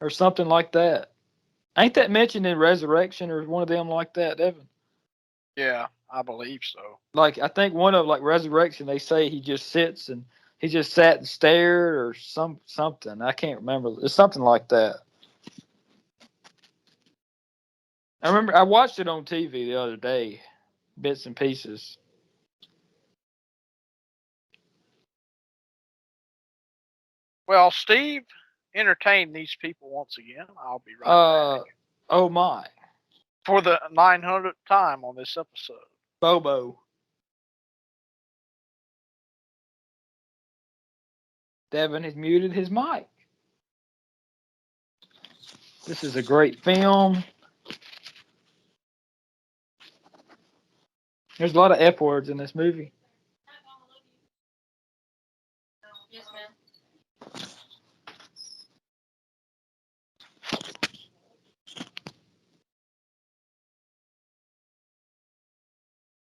S2: or something like that. Ain't that mentioned in Resurrection or one of them like that, Evan?
S1: Yeah, I believe so.
S2: Like I think one of like Resurrection, they say he just sits and he just sat and stared or something. I can't remember. It's something like that. I remember I watched it on TV the other day. bits and pieces.
S1: Well, Steve, entertain these people once again. I'll be right back
S2: Oh my.
S1: for the 900th time on this episode.
S2: Bobo. Devin has muted his mic. This is a great film. There's a lot of F words in this movie. Yes, ma'am.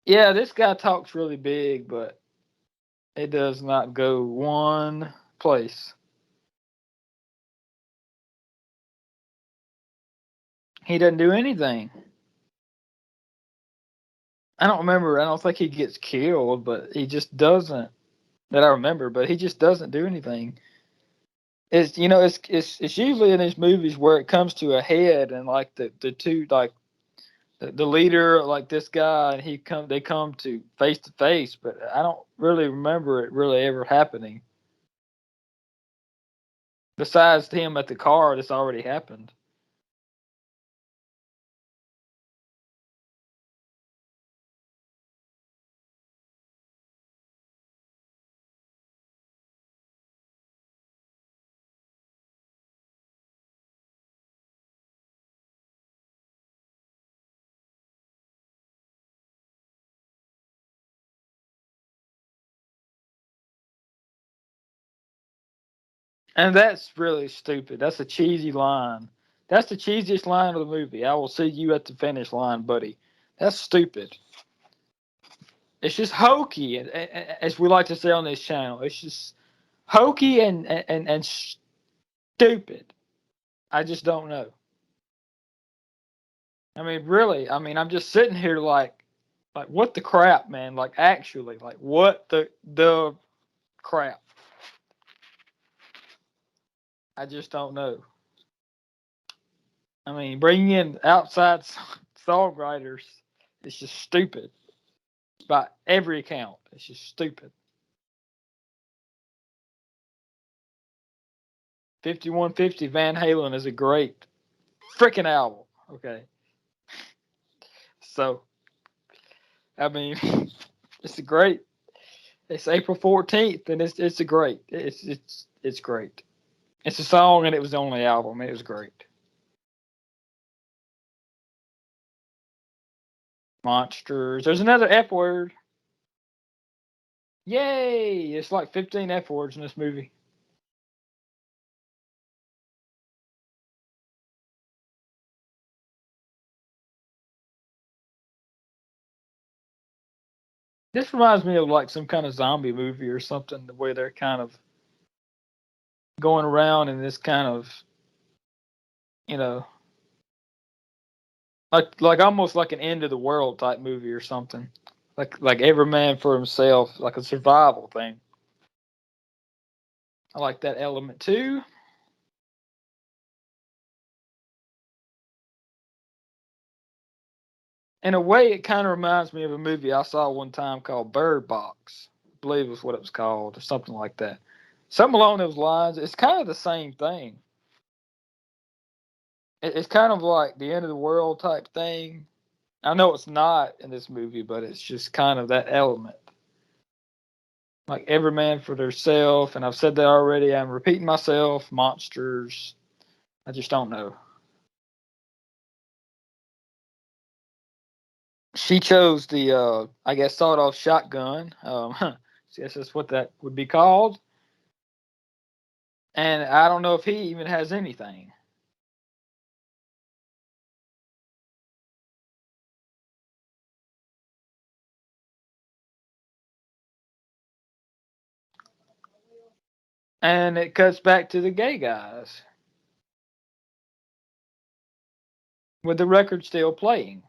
S2: Yeah, this guy talks really big, but it does not go one place. He doesn't do anything. I don't remember. I don't think he gets killed, but he just doesn't. That I remember, but he just doesn't do anything. It's it's usually in these movies where it comes to a head and like the two like the leader like this guy and they come to face, but I don't really remember it really ever happening. Besides him at the car, this already happened. And that's really stupid. That's a cheesy line. That's the cheesiest line of the movie. I will see you at the finish line, buddy. That's stupid. It's just hokey, as we like to say on this channel. It's just hokey and stupid. I just don't know. I mean, really. I mean, I'm just sitting here like what the crap, man? Like actually, like what the crap? I just don't know. I mean, bringing in outside songwriters is just stupid. By every account, it's just stupid. 5150 Van Halen is a great freaking album. Okay, so I mean, it's a great. It's April 14th, and it's a great. It's great. It's a song, and it was the only album. It was great. Monsters. There's another F word. Yay! It's like 15 F words in this movie. This reminds me of like some kind of zombie movie or something, the way they're kind of going around in this kind of, you know, like almost like an end of the world type movie or something. Like every man for himself, like a survival thing. I like that element too. In a way, it kind of reminds me of a movie I saw one time called Bird Box. I believe was what it was called, or something like that. Something along those lines. It's kind of the same thing. It's kind of like the end of the world type thing. I know it's not in this movie, but it's just kind of that element. Like every man for theirself, and I've said that already. I'm repeating myself. Monsters. I just don't know. She chose the, I guess, sawed-off shotgun. I guess that's what that would be called. And I don't know if he even has anything. And it cuts back to the gay guys with the record still playing.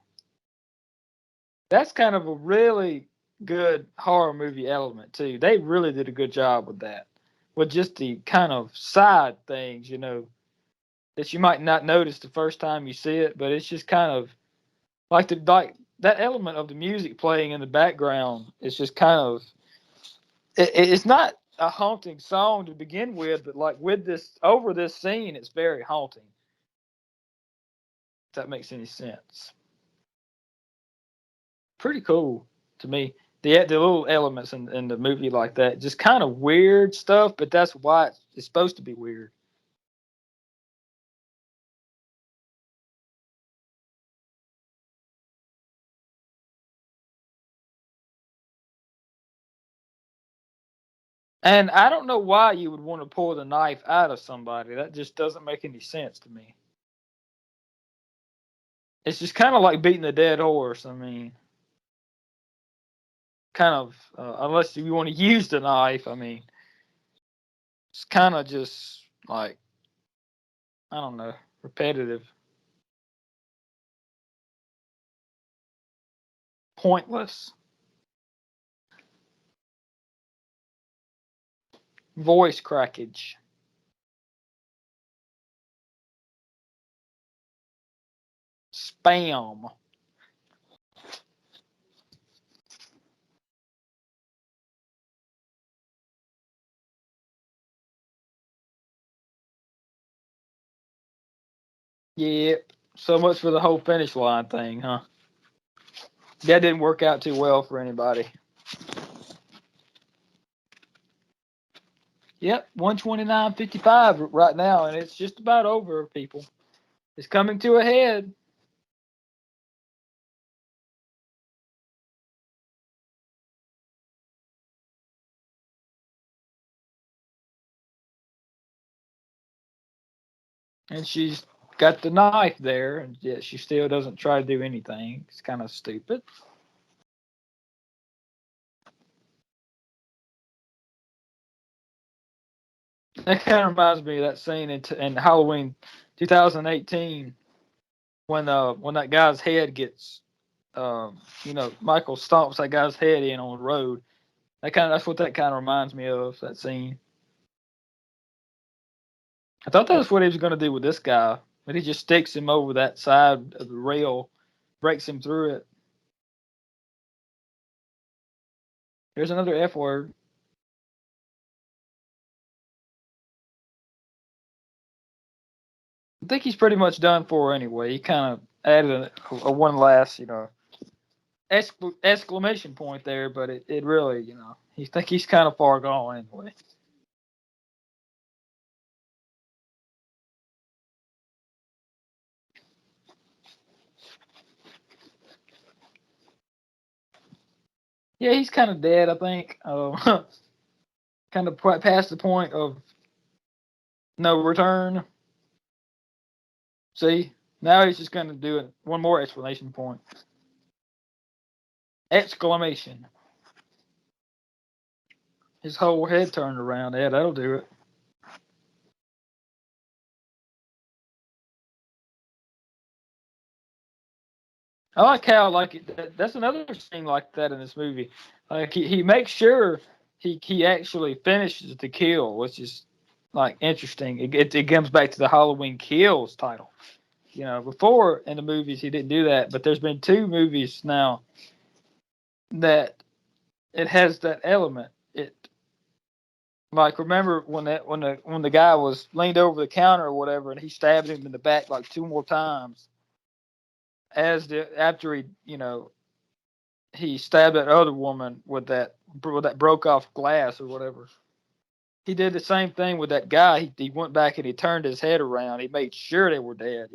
S2: That's kind of a really good horror movie element too. They really did a good job with that. With just the kind of side things, that you might not notice the first time you see it, but it's just kind of like that element of the music playing in the background is just kind of it's not a haunting song to begin with, but like with this over this scene, it's very haunting. If that makes any sense. Pretty cool to me. The little elements in the movie like that, just kind of weird stuff, but that's why it's supposed to be weird. And I don't know why you would want to pull the knife out of somebody. That just doesn't make any sense to me. It's just kind of like beating a dead horse. I mean, kind of, unless you want to use the knife. I mean, it's kind of just like, I don't know, repetitive, pointless. Voice crackage. Spam. Yep. So much for the whole finish line thing, huh? That didn't work out too well for anybody. Yep, 129.55 right now, and it's just about over, people. It's coming to a head. And she's got the knife there, and yet she still doesn't try to do anything. It's kind of stupid. That kind of reminds me of that scene in Halloween 2018 when that guy's head gets, Michael stomps that guy's head in on the road. That's what that kind of reminds me of, that scene. I thought that's what he was going to do with this guy, but he just sticks him over that side of the rail, breaks him through it. There's another F word. I think he's pretty much done for anyway. He kind of added a one last, exclamation point there, but it really, he think he's kind of far gone anyway. Yeah, he's kind of dead, I think. Kind of past the point of no return. See, now he's just going to do it. One more explanation point. Exclamation. His whole head turned around. Yeah, that'll do it. I like how that's another scene like that in this movie. Like he makes sure he actually finishes the kill, which is like interesting. It comes back to the Halloween Kills title. Before in the movies he didn't do that, but there's been two movies now that it has that element. It like remember when the guy was leaned over the counter or whatever, and he stabbed him in the back like two more times. After he stabbed that other woman with that broke off glass or whatever. He did the same thing with that guy. He went back and he turned his head around. He made sure they were dead.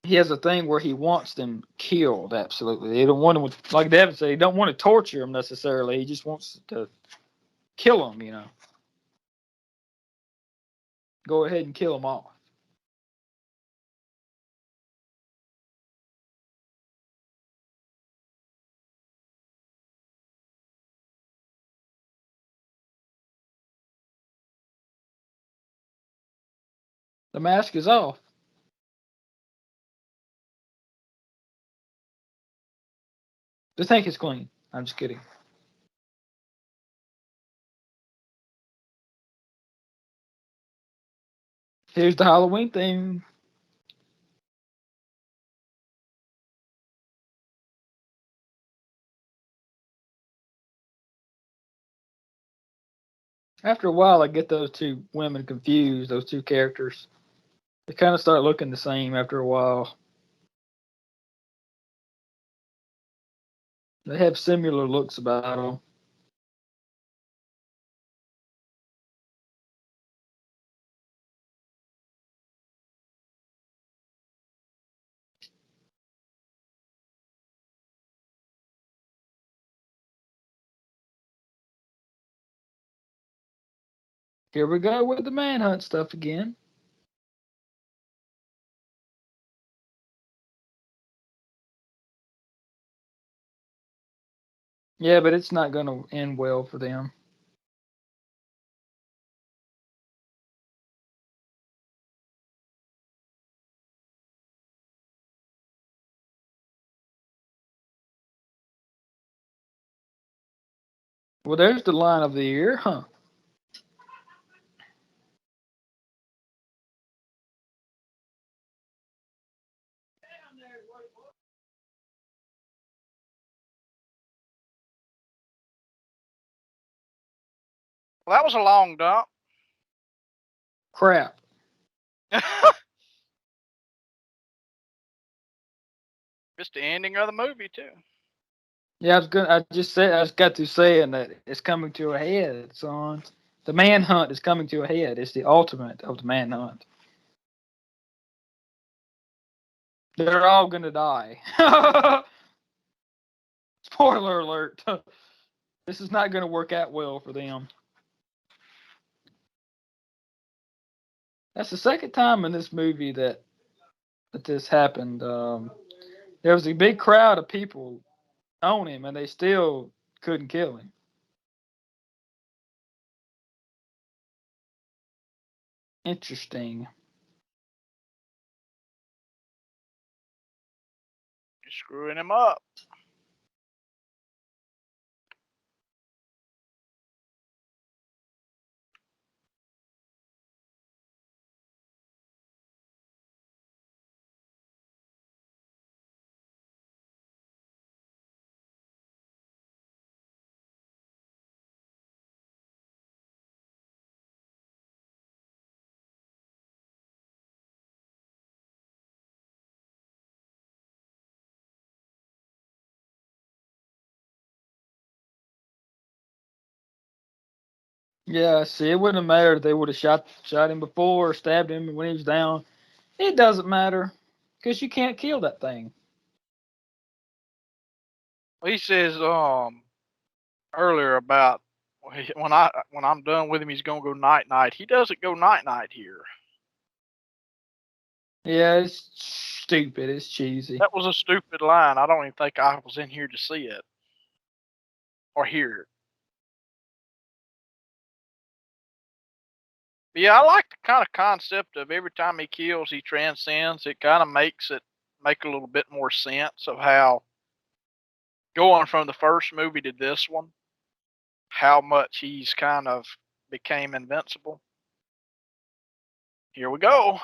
S2: He has a thing where he wants them killed. Absolutely, they don't want them. Like Devin said, he don't want to torture them necessarily. He just wants to kill them. Go ahead and kill them all. The mask is off. The tank is clean. I'm just kidding. Here's the Halloween theme. After a while, I get those two women confused, those two characters. They kind of start looking the same after a while. They have similar looks about them. Here we go with the manhunt stuff again. Yeah, but it's not going to end well for them. Well, there's the line of the year, huh?
S1: Well, that was a long dump.
S2: Crap.
S1: Just the ending of the movie too.
S2: Yeah, I just got to saying that it's coming to a head, son. The manhunt is coming to a head. It's the ultimate of the manhunt. They're all gonna die. Spoiler alert. This is not gonna work out well for them. That's the second time in this movie that this happened. There was a big crowd of people on him, and they still couldn't kill him. Interesting.
S1: You're screwing him up.
S2: Yeah, see, it wouldn't have mattered if they would have shot him before or stabbed him when he was down. It doesn't matter because you can't kill that thing.
S1: He says earlier about when I'm done with him, he's gonna go night night. He doesn't go night night here.
S2: Yeah, it's stupid. It's cheesy.
S1: That was a stupid line. I don't even think I was in here to see it or hear it. But yeah, I like the kind of concept of every time he kills, he transcends. It kind of makes it make a little bit more sense of how going from the first movie to this one, how much he's kind of became invincible. Here we go.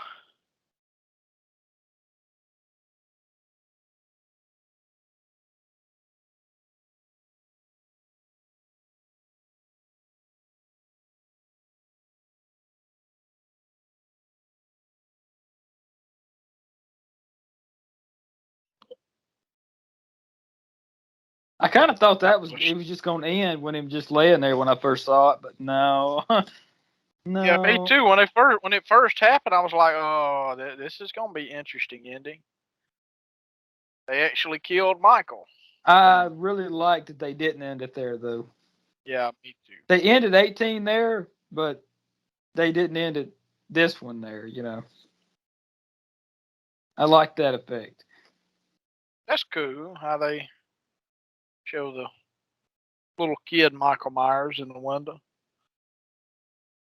S2: I kind of thought it was just going to end when he was just laying there when I first saw it, but no,
S1: Yeah, me
S2: no.
S1: too. When it first happened, I was like, "Oh, this is gonna be interesting ending." They actually killed Michael.
S2: I really liked that they didn't end it there though.
S1: Yeah, me too.
S2: They ended 18 there, but they didn't end it this one there. I like that effect.
S1: That's cool how they show the little kid Michael Myers in the window.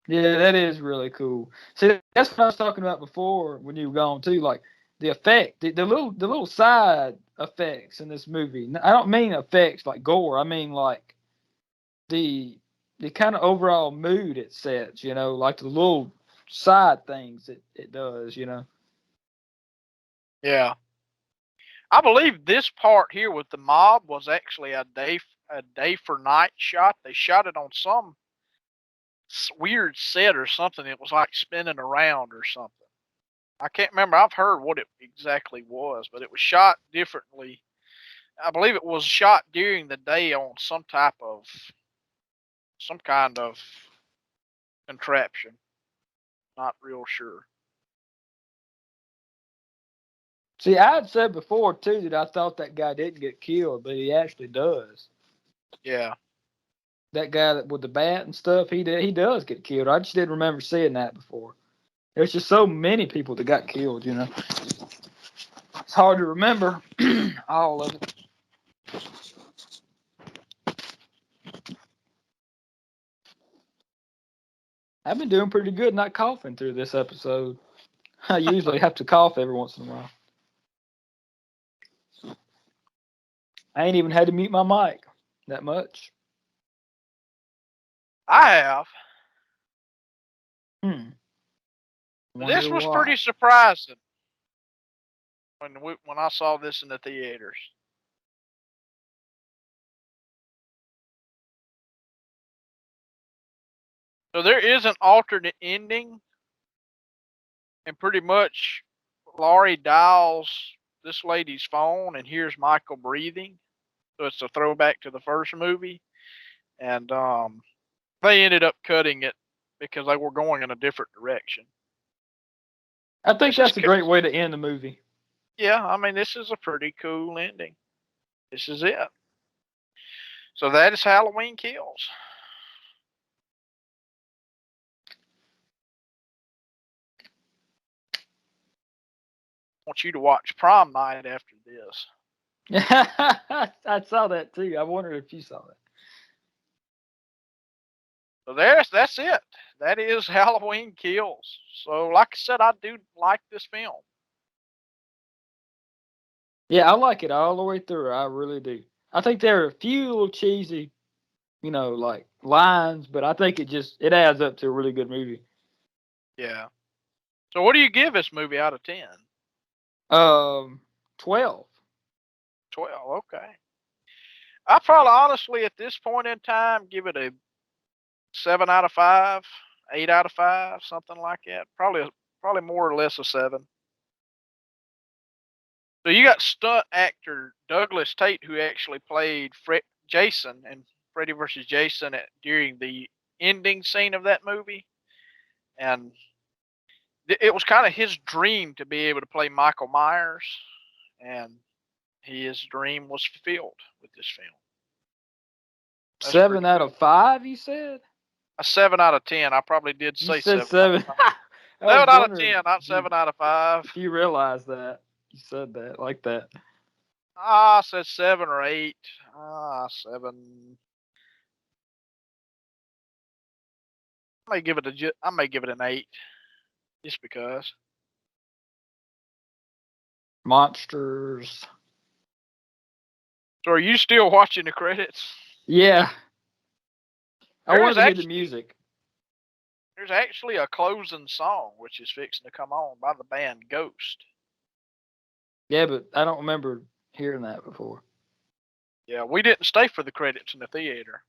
S2: Yeah, that is really cool. See, that's what I was talking about before when you were gone too. Like the effect, the little side effects in this movie. I don't mean effects like gore. I mean like the the kind of overall mood it sets. Like the little side things it does, you know.
S1: Yeah. I believe this part here with the mob was actually a day for night shot. They shot it on some weird set or something. It was like spinning around or something. I can't remember. I've heard what it exactly was, but it was shot differently. I believe it was shot during the day on some kind of contraption. Not real sure.
S2: See, I had said before too that I thought that guy didn't get killed, but he actually does.
S1: Yeah.
S2: That guy that with the bat and stuff, he does get killed. I just didn't remember seeing that before. There's just so many people that got killed, you know. It's hard to remember all of it. I've been doing pretty good not coughing through this episode. I usually have to cough every once in a while. I ain't even had to mute my mic that much.
S1: I have. This was
S2: Why.
S1: pretty surprising when I saw this in the theaters. So there is an alternate ending, and pretty much Laurie dials this lady's phone and hears Michael breathing. So it's a throwback to the first movie, and they ended up cutting it because they were going in a different direction.
S2: I think that's a great way to end the movie.
S1: Yeah, I mean, this is a pretty cool ending. This is it. So that is Halloween Kills. I want you to watch Prom Night after this.
S2: I saw that too. I wondered if you saw that.
S1: So that's it. That is Halloween Kills. So like I said, I do like this film.
S2: Yeah, I like it all the way through. I really do. I think there are a few little cheesy, you know, like lines, but I think it adds up to a really good movie.
S1: Yeah. So what do you give this movie out of 10?
S2: 12.
S1: 12. Okay. I probably honestly at this point in time give it a 7 out of 5, 8 out of 5, something like that. Probably more or less a 7. So you got stunt actor Douglas Tate, who actually played Jason and Freddy versus Jason during the ending scene of that movie, and it was kind of his dream to be able to play Michael Myers, and his dream was fulfilled with this film. That's
S2: 7 out of 5, you said?
S1: A 7 out of 10. I probably did
S2: You
S1: say
S2: said
S1: 7.
S2: 7.
S1: 7 out of 10, not 7 out of 5.
S2: If you realize that. You said that like that.
S1: I said 7 or 8. 7. I may give it an 8, just because.
S2: Monsters.
S1: So are you still watching the credits?
S2: Yeah. I wanted to hear the music.
S1: There's actually a closing song which is fixing to come on by the band Ghost.
S2: Yeah, but I don't remember hearing that before.
S1: Yeah, we didn't stay for the credits in the theater.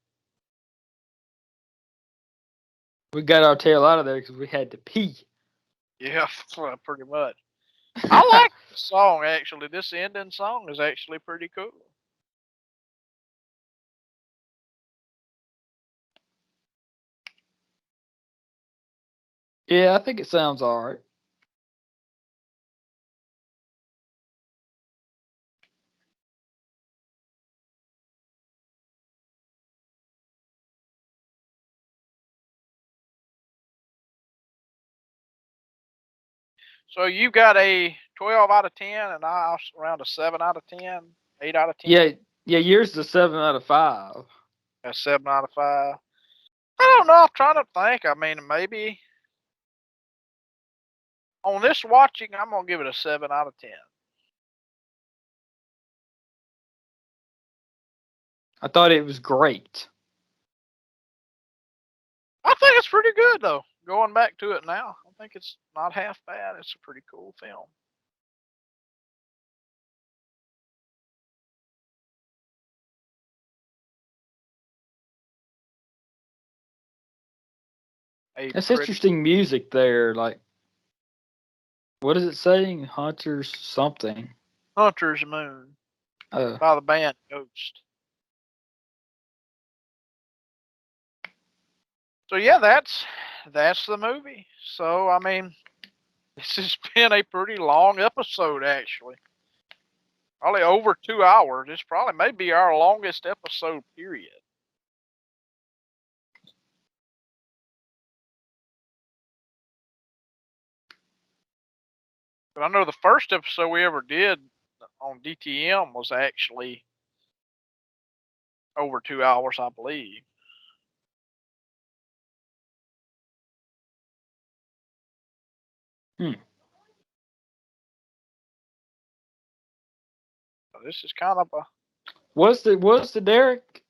S2: We got our tail out of there because we had to pee.
S1: Yeah, pretty much. I like the song, actually. This ending song is actually pretty cool.
S2: Yeah, I think it sounds all right.
S1: So you got a 12 out of 10, and I around a 7 out of 10, 8 out of
S2: 10. Yeah, yours is a 7 out of 5.
S1: A 7 out of 5. I don't know. I'm trying to think. I mean, maybe on this watching, I'm gonna give it a 7 out of 10.
S2: I thought it was great.
S1: I think it's pretty good though. Going back to it now, I think it's not half bad. It's a pretty cool film.
S2: That's interesting music there. Like, what is it saying? Hunters something.
S1: Hunter's Moon by the band Ghost. So yeah, that's the movie. So I mean, this has been a pretty long episode actually. Probably over 2 hours. This probably may be our longest episode period. But I know the first episode we ever did on DTM was actually over 2 hours, I believe. So this is kind of a.
S2: Was the Derek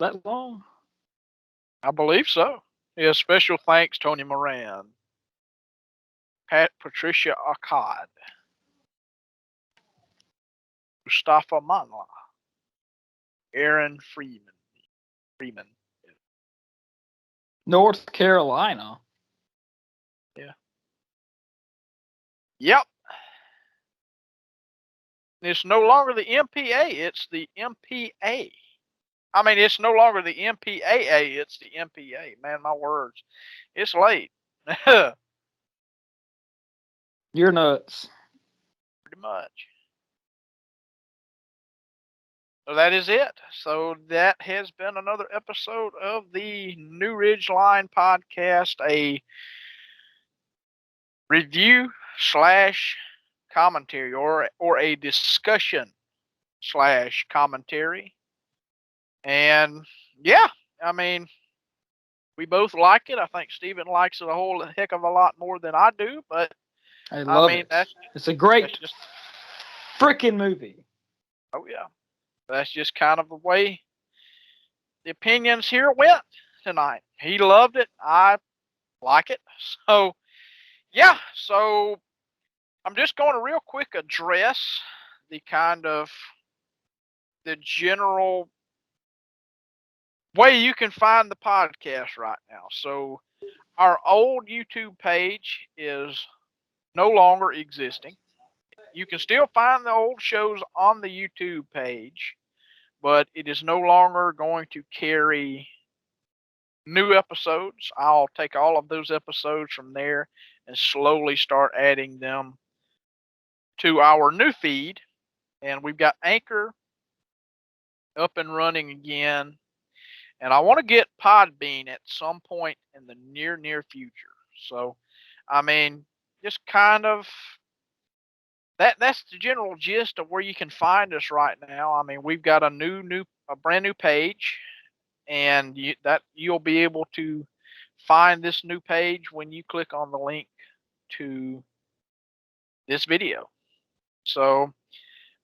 S2: that long?
S1: I believe so. Yeah, special thanks Tony Moran, Patricia Akkad, Mustafa Manla, Aaron Freeman.
S2: North Carolina.
S1: Yeah. Yep. It's no longer the MPA, it's the MPA. I mean, it's no longer the MPAA, it's the MPA. Man, my words. It's late.
S2: You're nuts.
S1: Pretty much. So that is it. So that has been another episode of the New Ridgeline podcast, a review slash commentary or a discussion slash commentary. And yeah, I mean, we both like it. I think Steven likes it a whole heck of a lot more than I do, but
S2: I love it. It's a great freaking movie.
S1: Oh yeah. That's just kind of the way the opinions here went tonight. He loved it. I like it. So yeah, so I'm just going to real quick address the kind of the general way you can find the podcast right now. So our old YouTube page is no longer existing. You can still find the old shows on the YouTube page, but it is no longer going to carry new episodes. I'll take all of those episodes from there and slowly start adding them to our new feed. And we've got Anchor up and running again. And I want to get Podbean at some point in the near future. So, I mean, just kind of that's the general gist of where you can find us right now. I mean, we've got a brand new page, and you'll be able to find this new page when you click on the link to this video. So,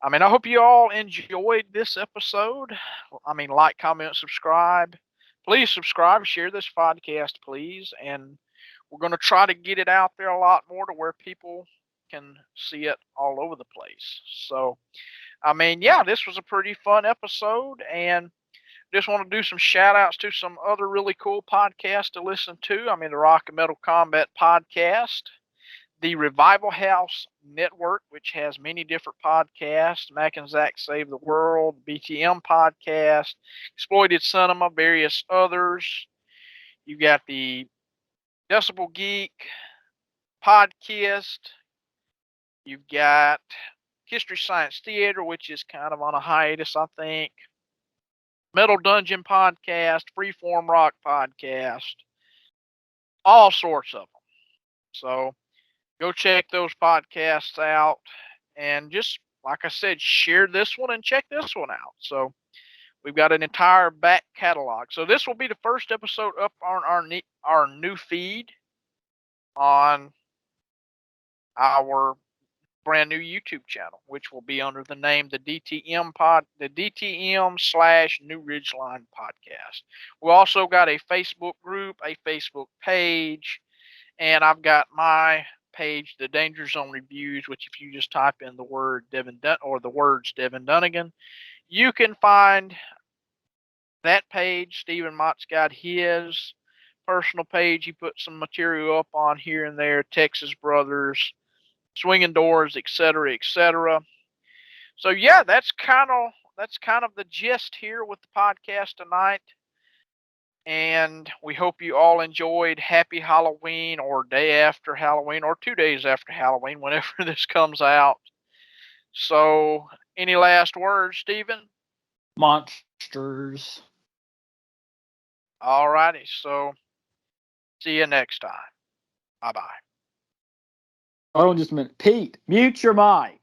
S1: I mean, I hope you all enjoyed this episode. I mean, like, comment, subscribe. Please subscribe, share this podcast, please. And we're going to try to get it out there a lot more to where people can see it all over the place. So, I mean, yeah, this was a pretty fun episode. And just want to do some shout outs to some other really cool podcasts to listen to. I mean, the Rock and Metal Combat podcast, the Revival House Network, which has many different podcasts, Mac and Zach Save the World, BTM podcast, Exploited Cinema, various others. You've got the Decibel Geek podcast. You've got History Science Theater, which is kind of on a hiatus, I think. Metal Dungeon podcast, Freeform Rock podcast, all sorts of them. So go check those podcasts out, and just like I said, share this one and check this one out. So we've got an entire back catalog. So this will be the first episode up on our new feed on our brand new YouTube channel, which will be under the name the DTM / New Ridgeline podcast. We also got a Facebook group, a Facebook page, And I've got my page, the Danger Zone Reviews, which if you just type in the word Devin or the words Devin Dunnigan, you can find that page. Stephen Mott's got his personal page. He put some material up on here and there, Texas Brothers, Swinging Doors, etc., etc. So yeah, that's kind of the gist here with the podcast tonight. And we hope you all enjoyed Happy Halloween, or day after Halloween, or 2 days after Halloween, whenever this comes out. So, any last words, Stephen?
S2: Monsters.
S1: Alrighty, so see you next time. Bye bye.
S2: Hold on just a minute. Pete, mute your mic.